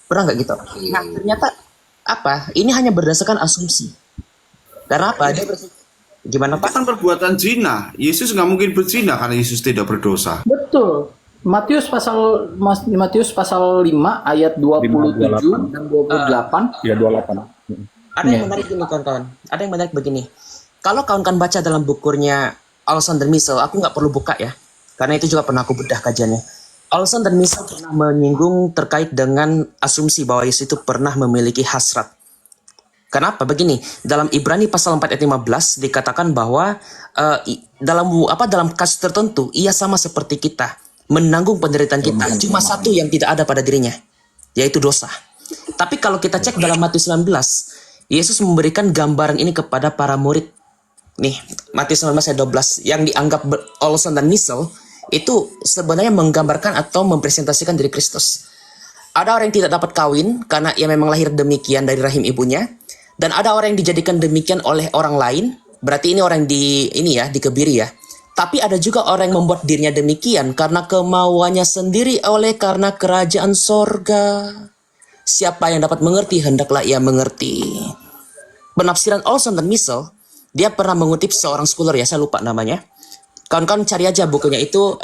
Pernah nggak gitu? Nah, ternyata apa? Ini hanya berdasarkan asumsi. Karena apa? Dia gimana Pak? Itu kan perbuatan zina. Yesus nggak mungkin berzina karena Yesus tidak berdosa. Betul. Matius pasal 5 ayat 27 dan 28. Ya, 28. Ada yang menarik gini kawan-kawan. Ada yang menarik begini. Kalau kawan-kawan baca dalam bukunya Alexander Misel, aku nggak perlu buka ya, karena itu juga pernah aku bedah kajiannya. Alexander Misel pernah menyinggung terkait dengan asumsi bahwa Yesus itu pernah memiliki hasrat. Kenapa? Begini, dalam Ibrani pasal 4 ayat 15 dikatakan bahwa dalam kasus tertentu ia sama seperti kita, menanggung penderitaan kita. Cuma satu yang tidak ada pada dirinya, yaitu dosa. Tapi kalau kita cek dalam Matius 19, Yesus memberikan gambaran ini kepada para murid. Nih, Matius 19 ayat 12 yang dianggap Olson dan Misel itu sebenarnya menggambarkan atau mempresentasikan diri Kristus. Ada orang yang tidak dapat kawin karena ia memang lahir demikian dari rahim ibunya. Dan ada orang yang dijadikan demikian oleh orang lain, berarti ini orang dikebiri ya. Tapi ada juga orang yang membuat dirinya demikian karena kemauannya sendiri oleh karena kerajaan sorga. Siapa yang dapat mengerti, hendaklah ia mengerti. Penafsiran Olson dan Misel, dia pernah mengutip seorang scholar ya, saya lupa namanya. Kawan-kawan cari aja bukunya itu,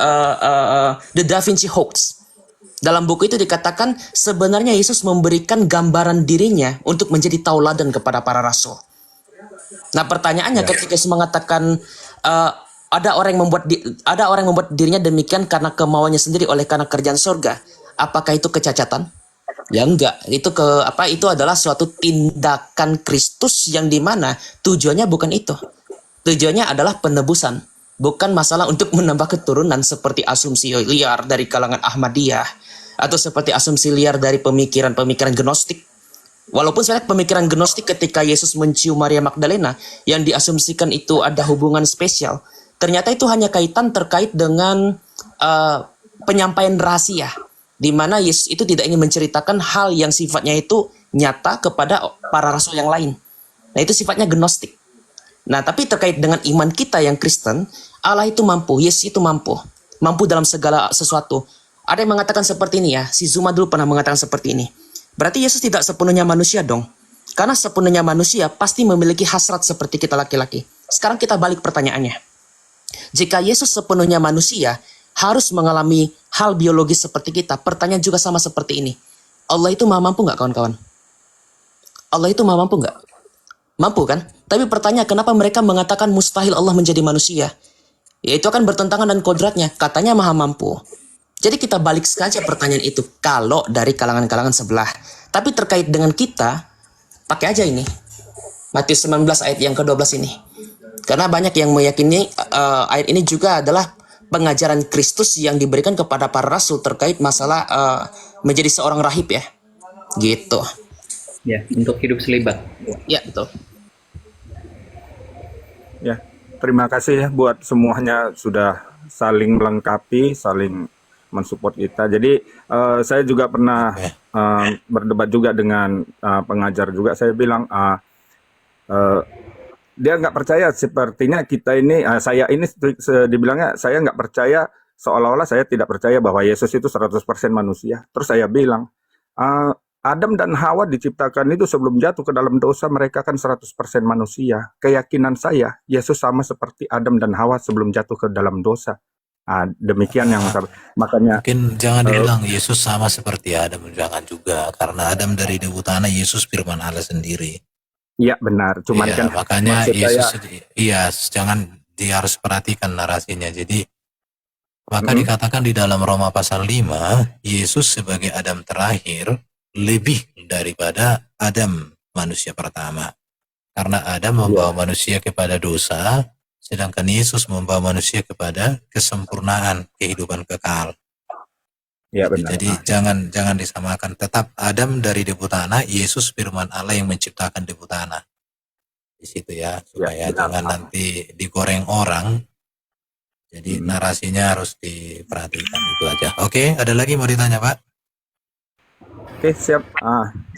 The Da Vinci Hoax. Dalam buku itu dikatakan sebenarnya Yesus memberikan gambaran dirinya untuk menjadi tauladan kepada para rasul. Nah pertanyaannya ketika Yesus mengatakan ada orang yang membuat dirinya demikian karena kemauannya sendiri oleh karena kerjaan surga, apakah itu kecacatan? Ya enggak, itu adalah suatu tindakan Kristus yang dimana tujuannya bukan itu. Tujuannya adalah penebusan, bukan masalah untuk menambah keturunan seperti asumsi liar dari kalangan Ahmadiyah atau seperti asumsi liar dari pemikiran-pemikiran Gnostik. Walaupun sebenarnya pemikiran Gnostik ketika Yesus mencium Maria Magdalena yang diasumsikan itu ada hubungan spesial, ternyata itu hanya kaitan terkait dengan penyampaian rahasia, di mana Yesus itu tidak ingin menceritakan hal yang sifatnya itu nyata kepada para rasul yang lain. Nah itu sifatnya Gnostik. Nah tapi terkait dengan iman kita yang Kristen, Allah itu mampu, Yesus itu mampu dalam segala sesuatu. Ada yang mengatakan seperti ini ya, si Zuma dulu pernah mengatakan seperti ini. Berarti Yesus tidak sepenuhnya manusia dong. Karena sepenuhnya manusia pasti memiliki hasrat seperti kita laki-laki. Sekarang kita balik pertanyaannya. Jika Yesus sepenuhnya manusia, harus mengalami hal biologis seperti kita, pertanyaan juga sama seperti ini. Allah itu maha mampu nggak kawan-kawan? Allah itu maha mampu nggak? Mampu kan? Tapi pertanyaan kenapa mereka mengatakan mustahil Allah menjadi manusia? Ya itu akan bertentangan dengan kodratnya. Katanya maha mampu. Jadi kita balik saja pertanyaan itu kalau dari kalangan-kalangan sebelah. Tapi terkait dengan kita, pakai aja ini. Matius 19 ayat yang ke-12 ini. Karena banyak yang meyakini ayat ini juga adalah pengajaran Kristus yang diberikan kepada para rasul terkait masalah menjadi seorang rahib ya. Gitu. Ya, untuk hidup selibat. Ya, betul. Ya, terima kasih ya buat semuanya sudah saling melengkapi, saling mensupport kita. Jadi saya juga pernah berdebat juga dengan pengajar juga. Saya bilang dia nggak percaya sepertinya kita ini, saya ini dibilangnya saya nggak percaya, seolah-olah saya tidak percaya bahwa Yesus itu 100% manusia. Terus saya bilang, Adam dan Hawa diciptakan itu sebelum jatuh ke dalam dosa, mereka kan 100% manusia. Keyakinan saya, Yesus sama seperti Adam dan Hawa sebelum jatuh ke dalam dosa. Demikian yang makanya Mungkin jangan dibilang Yesus sama seperti Adam, jangan juga. Karena Adam dari debu tanah, Yesus firman Allah sendiri. iya benar, cuman Iya, kan makanya maksud saya, Yesus, iya, jangan dia harus perhatikan narasinya. Jadi, maka dikatakan di dalam Roma pasal 5, Yesus sebagai Adam terakhir lebih daripada Adam manusia pertama. Karena Adam membawa manusia kepada dosa, sedangkan Yesus membawa manusia kepada kesempurnaan kehidupan kekal. iya benar. Jadi jangan disamakan. Tetap Adam dari debu tanah, Yesus firman Allah yang menciptakan debu tanah. Di situ ya, supaya jangan nanti digoreng orang. Jadi narasinya harus diperhatikan, itu aja. Oke, ada lagi mau ditanya, Pak? Oke, siap.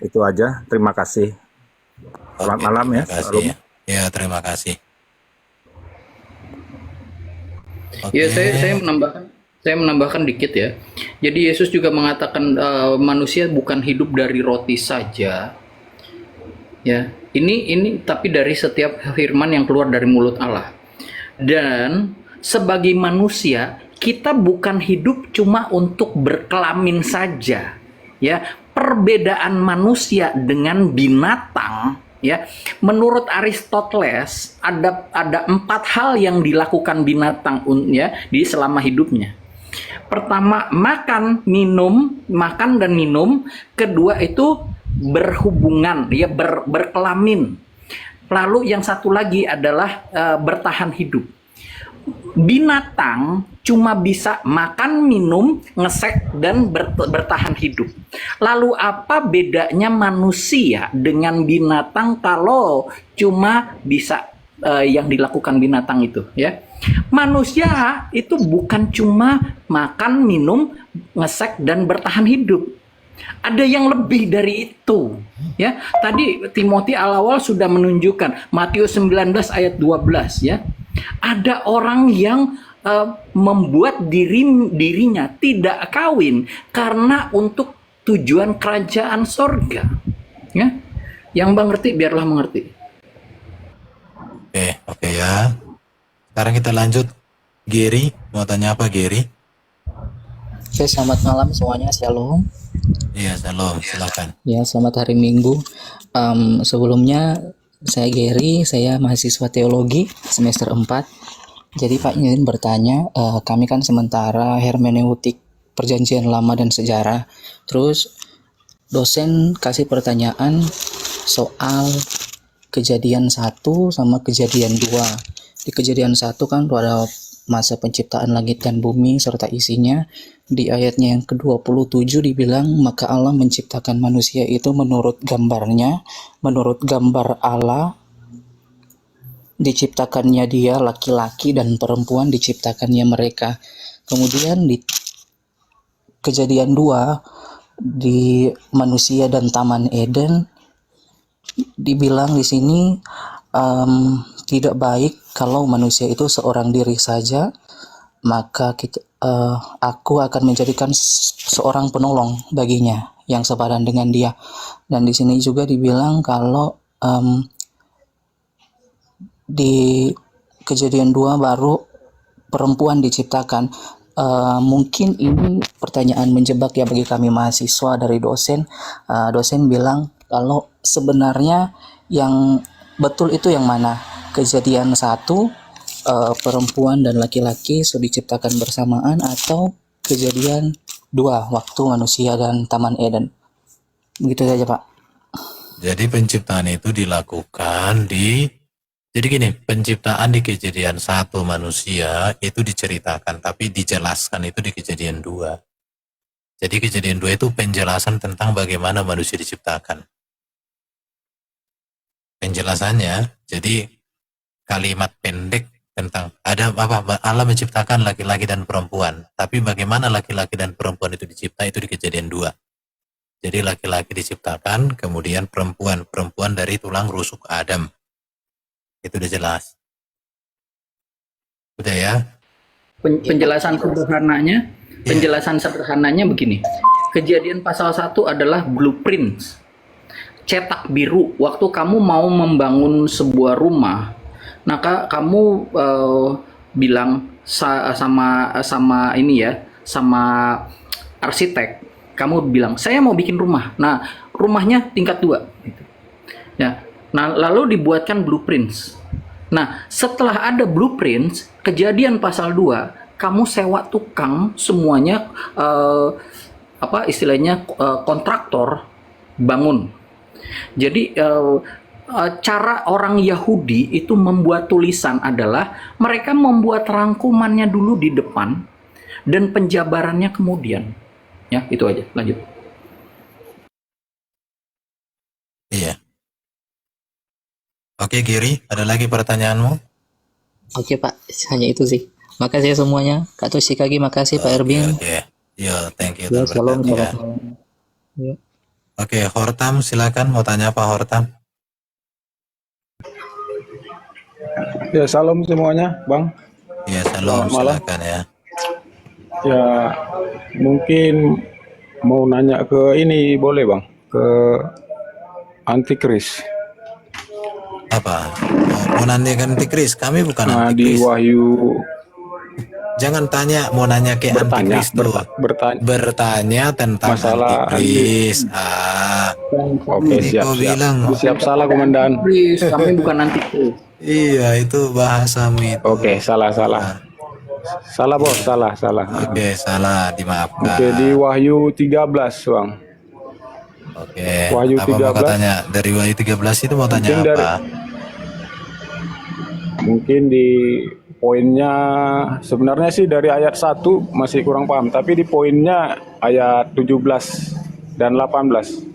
Itu aja. Terima kasih. Selamat malam ya. Terima kasih Shalom. ya. Ya, terima kasih. Ya, saya menambahkan dikit ya. Jadi Yesus juga mengatakan manusia bukan hidup dari roti saja. Ya, ini tapi dari setiap firman yang keluar dari mulut Allah. Dan sebagai manusia, kita bukan hidup cuma untuk berkelamin saja. Ya, perbedaan manusia dengan binatang, ya, menurut Aristoteles ada 4 hal yang dilakukan binatang ya di selama hidupnya. Pertama, makan dan minum. Kedua itu berhubungan, ya, berkelamin. Lalu yang satu lagi adalah bertahan hidup. Binatang cuma bisa makan, minum, ngesek, dan bertahan hidup. Lalu apa bedanya manusia dengan binatang kalau cuma bisa yang dilakukan binatang itu, ya? Manusia itu bukan cuma makan, minum, ngesek, dan bertahan hidup. Ada yang lebih dari itu, ya. Tadi Timothy awal sudah menunjukkan Matius 19 ayat 12, ya. Ada orang yang membuat dirinya tidak kawin karena untuk tujuan kerajaan sorga, ya. Yang mengerti biarlah mengerti. Oke ya. Sekarang kita lanjut. Gary, mau tanya apa Gary? Oke, selamat malam semuanya, shalom. Iya, shalom, silakan. Ya, selamat hari Minggu. Sebelumnya saya Gary, saya mahasiswa teologi semester 4. Jadi Pak ingin bertanya, kami kan sementara hermeneutik perjanjian lama dan sejarah. Terus dosen kasih pertanyaan soal kejadian 1 sama kejadian 2. Di kejadian 1 kan pada masa penciptaan langit dan bumi serta isinya. Di ayatnya yang ke-27 dibilang, maka Allah menciptakan manusia itu menurut gambarnya, menurut gambar Allah diciptakannya dia, laki-laki dan perempuan diciptakannya mereka. Kemudian di kejadian 2, di manusia dan Taman Eden, dibilang di sini tidak baik kalau manusia itu seorang diri saja, maka aku akan menjadikan seorang penolong baginya yang sepadan dengan dia. Dan di sini juga dibilang kalau di kejadian 2 baru perempuan diciptakan. Mungkin ini pertanyaan menjebak ya bagi kami mahasiswa dari dosen. Dosen bilang kalau sebenarnya yang betul itu yang mana? Kejadian 1 perempuan dan laki-laki sudah diciptakan bersamaan, atau kejadian 2 waktu manusia dan Taman Eden? Begitu saja Pak. Jadi penciptaan itu dilakukan jadi gini, penciptaan di kejadian 1 manusia itu diceritakan, tapi dijelaskan itu di kejadian 2. Jadi kejadian 2 itu penjelasan tentang bagaimana manusia diciptakan. Penjelasannya, jadi kalimat pendek tentang ada apa, Allah menciptakan laki-laki dan perempuan, tapi bagaimana laki-laki dan perempuan itu dicipta itu di kejadian 2. Jadi laki-laki diciptakan, kemudian perempuan dari tulang rusuk Adam. Itu udah jelas. Udah ya. Penjelasan sederhananya, begini. Kejadian pasal 1 adalah blueprint, cetak biru. Waktu kamu mau membangun sebuah rumah, maka kamu bilang sama ini ya, sama arsitek, kamu bilang saya mau bikin rumah. Nah, rumahnya tingkat 2 gitu. Ya. Nah, lalu dibuatkan blueprints. Nah, setelah ada blueprints, kejadian pasal 2, kamu sewa tukang semuanya kontraktor bangun. Jadi cara orang Yahudi itu membuat tulisan adalah mereka membuat rangkumannya dulu di depan dan penjabarannya kemudian. Ya, itu aja. Lanjut. Iya. Oke, Giri, ada lagi pertanyaanmu? Oke Pak, hanya itu sih. Makasih semuanya. Kak Toshikagi, makasih Pak Erwin. Oke. Yo, thank you. Ya, shalom. Ya. Ya. Oke, Hortam, silakan mau tanya apa Hortam? Ya, salam semuanya, Bang. Ya, shalom, Selamat malam. silakan ya. Ya, mungkin mau nanya ke ini boleh, Bang? Ke Antikris. Apa? Mau nanya ke Antikris? Kami bukan Nah, di Antikris. Wahyu Jangan tanya, mau nanya ke Antikris tuh. Bertanya tentang masalah Antikris. Oke, ini kau siap. bilang. Siap salah, Komandan. Kami bukan Antikris. Iya, itu bahasamu itu. Oke, salah. Salah, Bos, salah. Oke, salah, dimaafkan. Oke, di Wahyu 13, Bang. Oke, Wahyu apa mau 13. katanya? Dari Wahyu 13 itu mau tanya Mungkin apa? Mungkin di poinnya sebenarnya sih dari ayat 1 masih kurang paham, tapi di poinnya ayat 17 dan 18.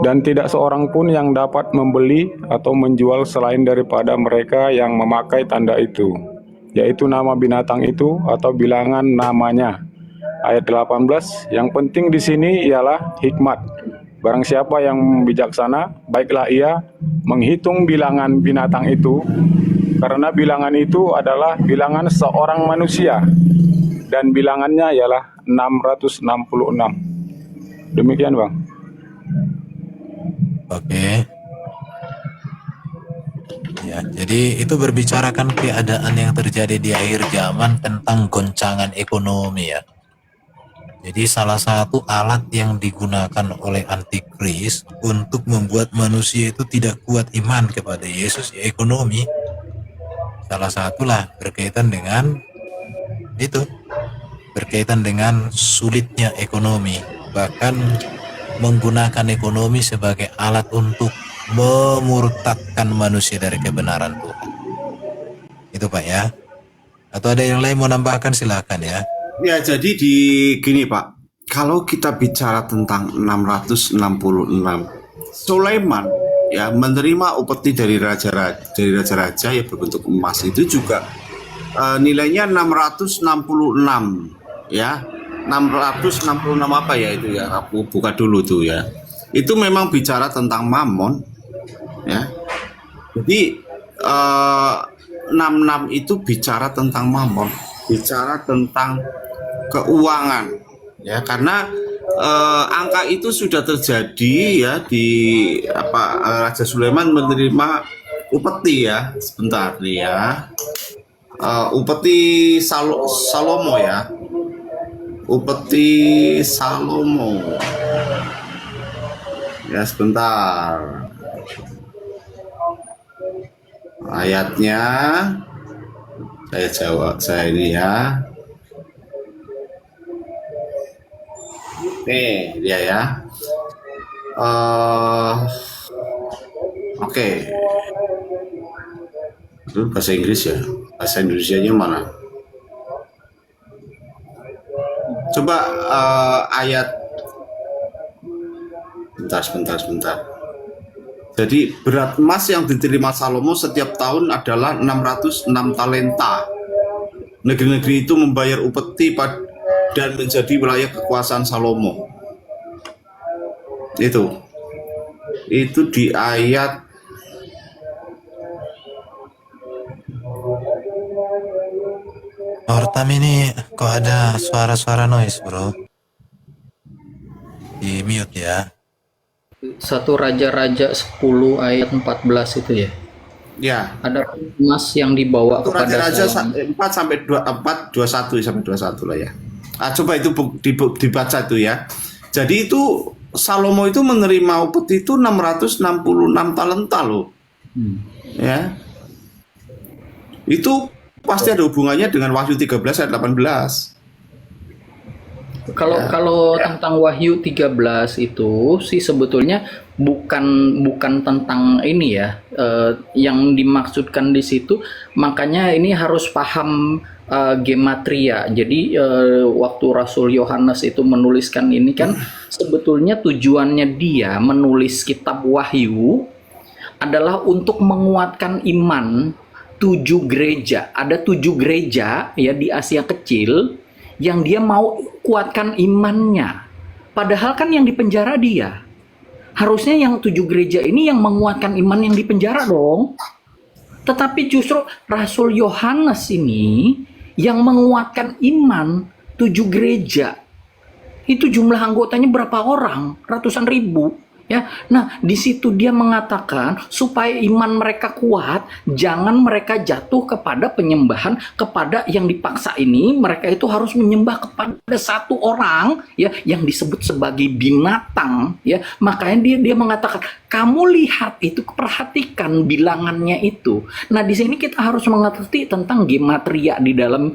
Dan tidak seorang pun yang dapat membeli atau menjual selain daripada mereka yang memakai tanda itu, yaitu nama binatang itu atau bilangan namanya. Ayat 18, yang penting di sini ialah hikmat. Barang siapa yang bijaksana, baiklah ia menghitung bilangan binatang itu, karena bilangan itu adalah bilangan seorang manusia, dan bilangannya ialah 666. Demikian, Bang. Oke. Ya, jadi itu berbicarakan keadaan yang terjadi di akhir zaman tentang goncangan ekonomi ya. Jadi salah satu alat yang digunakan oleh Antikris untuk membuat manusia itu tidak kuat iman kepada Yesus ya ekonomi. Salah satulah berkaitan dengan itu, berkaitan dengan sulitnya ekonomi, bahkan menggunakan ekonomi sebagai alat untuk memurtadkan manusia dari kebenaran Tuhan. Itu Pak ya. Atau ada yang lain mau nambahkan silakan ya. Ya, jadi di gini Pak, kalau kita bicara tentang 666, Sulaiman ya menerima upeti dari raja-raja ya berbentuk emas itu juga nilainya 666 ya. 666 apa ya itu ya, aku buka dulu tuh ya. Itu memang bicara tentang Mammon ya. Jadi 66 itu bicara tentang Mammon, bicara tentang keuangan ya, karena angka itu sudah terjadi ya di Raja Sulaiman menerima upeti ya, sebentar nih ya, upeti Salomo ya, upeti Salomo ya, sebentar ayatnya saya ini ya. Nih dia ya. Oke. Itu bahasa Inggris ya. Bahasa Indonesianya mana? Coba ayat. Sebentar. Jadi berat emas yang diterima Salomo setiap tahun adalah 606 talenta. Negeri-negeri itu membayar upeti dan menjadi wilayah kekuasaan Salomo. Itu. Itu di ayat Hortam ini kok ada suara-suara noise bro? Di mute ya. 1 Raja-Raja 10 ayat 14 itu ya. ya Ada emas yang dibawa itu kepada Raja-Raja Salomo. 4 sampai 21 sampai 21 lah ya. Coba itu dibaca itu ya. Jadi itu Salomo itu menerima upeti itu 666 talenta loh. Ya. Itu pasti ada hubungannya dengan Wahyu 13 ayat 18. Kalau tentang Wahyu 13 itu sih sebetulnya bukan tentang ini ya, yang dimaksudkan di situ. Makanya ini harus paham gematria. Jadi waktu Rasul Yohanes itu menuliskan ini kan sebetulnya tujuannya dia menulis kitab Wahyu adalah untuk menguatkan iman 7 gereja. Ada 7 gereja ya di Asia Kecil yang dia mau kuatkan imannya. Padahal kan yang dipenjara dia. Harusnya yang 7 gereja ini yang menguatkan iman yang dipenjara dong. Tetapi justru Rasul Yohanes ini yang menguatkan iman 7 gereja. Itu jumlah anggotanya berapa orang? Ratusan ribu. Ya, nah di situ dia mengatakan supaya iman mereka kuat, jangan mereka jatuh kepada penyembahan kepada yang dipaksa ini. Mereka itu harus menyembah kepada satu orang, ya, yang disebut sebagai binatang, ya. Makanya dia mengatakan, kamu lihat itu, perhatikan bilangannya itu. Nah di sini kita harus mengerti tentang gematria di dalam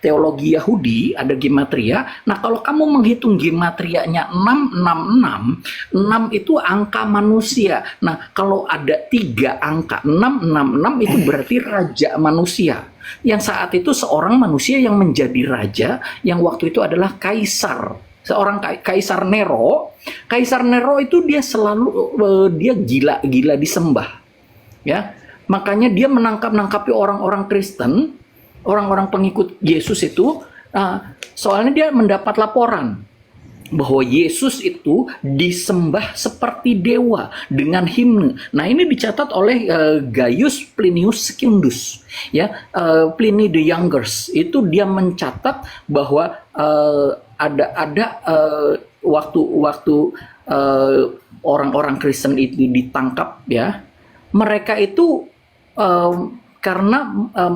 teologi Yahudi ada gematria. Nah kalau kamu menghitung gematrianya 666 itu angka manusia. Nah, kalau ada 3 angka 666 itu berarti raja manusia. Yang saat itu seorang manusia yang menjadi raja yang waktu itu adalah kaisar. Seorang kaisar Nero. Kaisar Nero itu dia selalu dia gila disembah. Ya. Makanya dia menangkap-nangkapi orang-orang Kristen, orang-orang pengikut Yesus itu, soalnya dia mendapat laporan bahwa Yesus itu disembah seperti dewa dengan himne. Nah ini dicatat oleh Gaius Plinius Secundus, ya, Pliny the Younger itu dia mencatat bahwa ada waktu orang-orang Kristen itu ditangkap, ya, mereka itu karena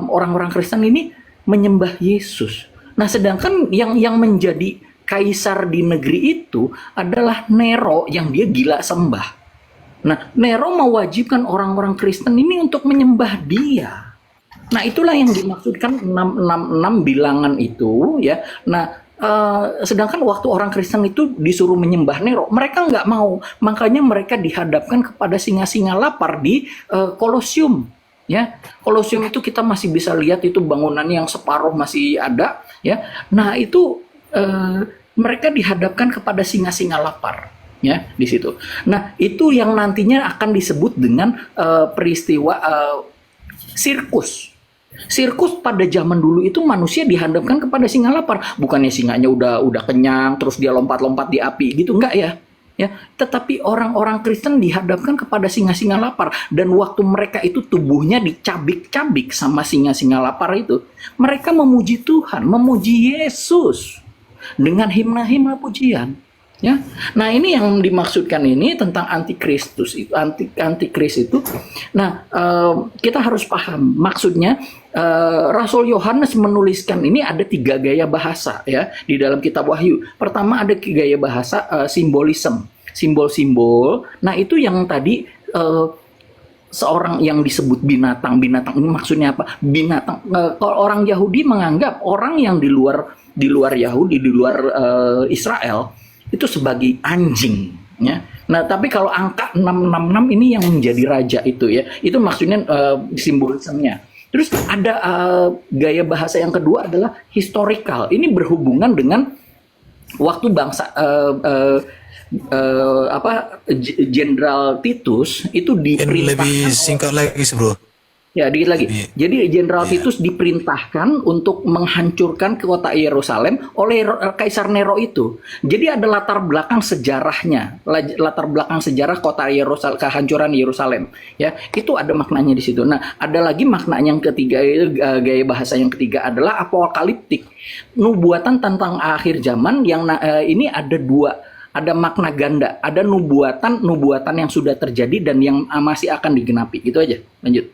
orang-orang Kristen ini menyembah Yesus. Nah sedangkan yang menjadi kaisar di negeri itu adalah Nero yang dia gila sembah. Nah, Nero mewajibkan orang-orang Kristen ini untuk menyembah dia. Nah, itulah yang dimaksudkan 666 bilangan itu, ya. Nah, sedangkan waktu orang Kristen itu disuruh menyembah Nero, mereka nggak mau. Makanya mereka dihadapkan kepada singa-singa lapar di Kolosium. Ya, Kolosium itu kita masih bisa lihat itu bangunan yang separuh masih ada, ya. Nah, itu mereka dihadapkan kepada singa-singa lapar, ya, di situ. Nah, itu yang nantinya akan disebut dengan peristiwa sirkus. Sirkus pada zaman dulu itu manusia dihadapkan kepada singa lapar. Bukannya singanya udah kenyang terus dia lompat-lompat di api gitu, enggak ya. Ya, tetapi orang-orang Kristen dihadapkan kepada singa-singa lapar, dan waktu mereka itu tubuhnya dicabik-cabik sama singa-singa lapar itu, mereka memuji Tuhan, memuji Yesus dengan himna-himna pujian, ya. Nah ini yang dimaksudkan ini tentang antikristus itu, antikris itu. Nah kita harus paham maksudnya. Rasul Yohanes menuliskan ini ada 3 gaya bahasa, ya, di dalam kitab Wahyu. Pertama ada gaya bahasa simbolisme, simbol-simbol. Nah itu yang tadi seorang yang disebut binatang ini maksudnya apa? Binatang. Kalau orang Yahudi menganggap orang yang di luar Yahudi, di luar Israel itu sebagai anjing, ya. Nah, tapi kalau angka 666 ini yang menjadi raja itu, ya. Itu maksudnya simbolismenya. Terus ada gaya bahasa yang kedua adalah historical. Ini berhubungan dengan waktu bangsa Jenderal Titus itu diperintahkan. Lebih singkat lagi, bro. Ya, dikit lagi. Jadi Jenderal Titus diperintahkan untuk menghancurkan kota Yerusalem oleh Kaisar Nero itu. Jadi ada latar belakang sejarahnya, latar belakang sejarah kota Yerusalem, kehancuran Yerusalem. Ya, itu ada maknanya di situ. Nah, ada lagi makna yang ketiga, gaya bahasa yang ketiga adalah apokaliptik, nubuatan tentang akhir zaman yang ini ada dua. Ada makna ganda, ada nubuatan yang sudah terjadi dan yang masih akan digenapi. Gitu aja. Lanjut.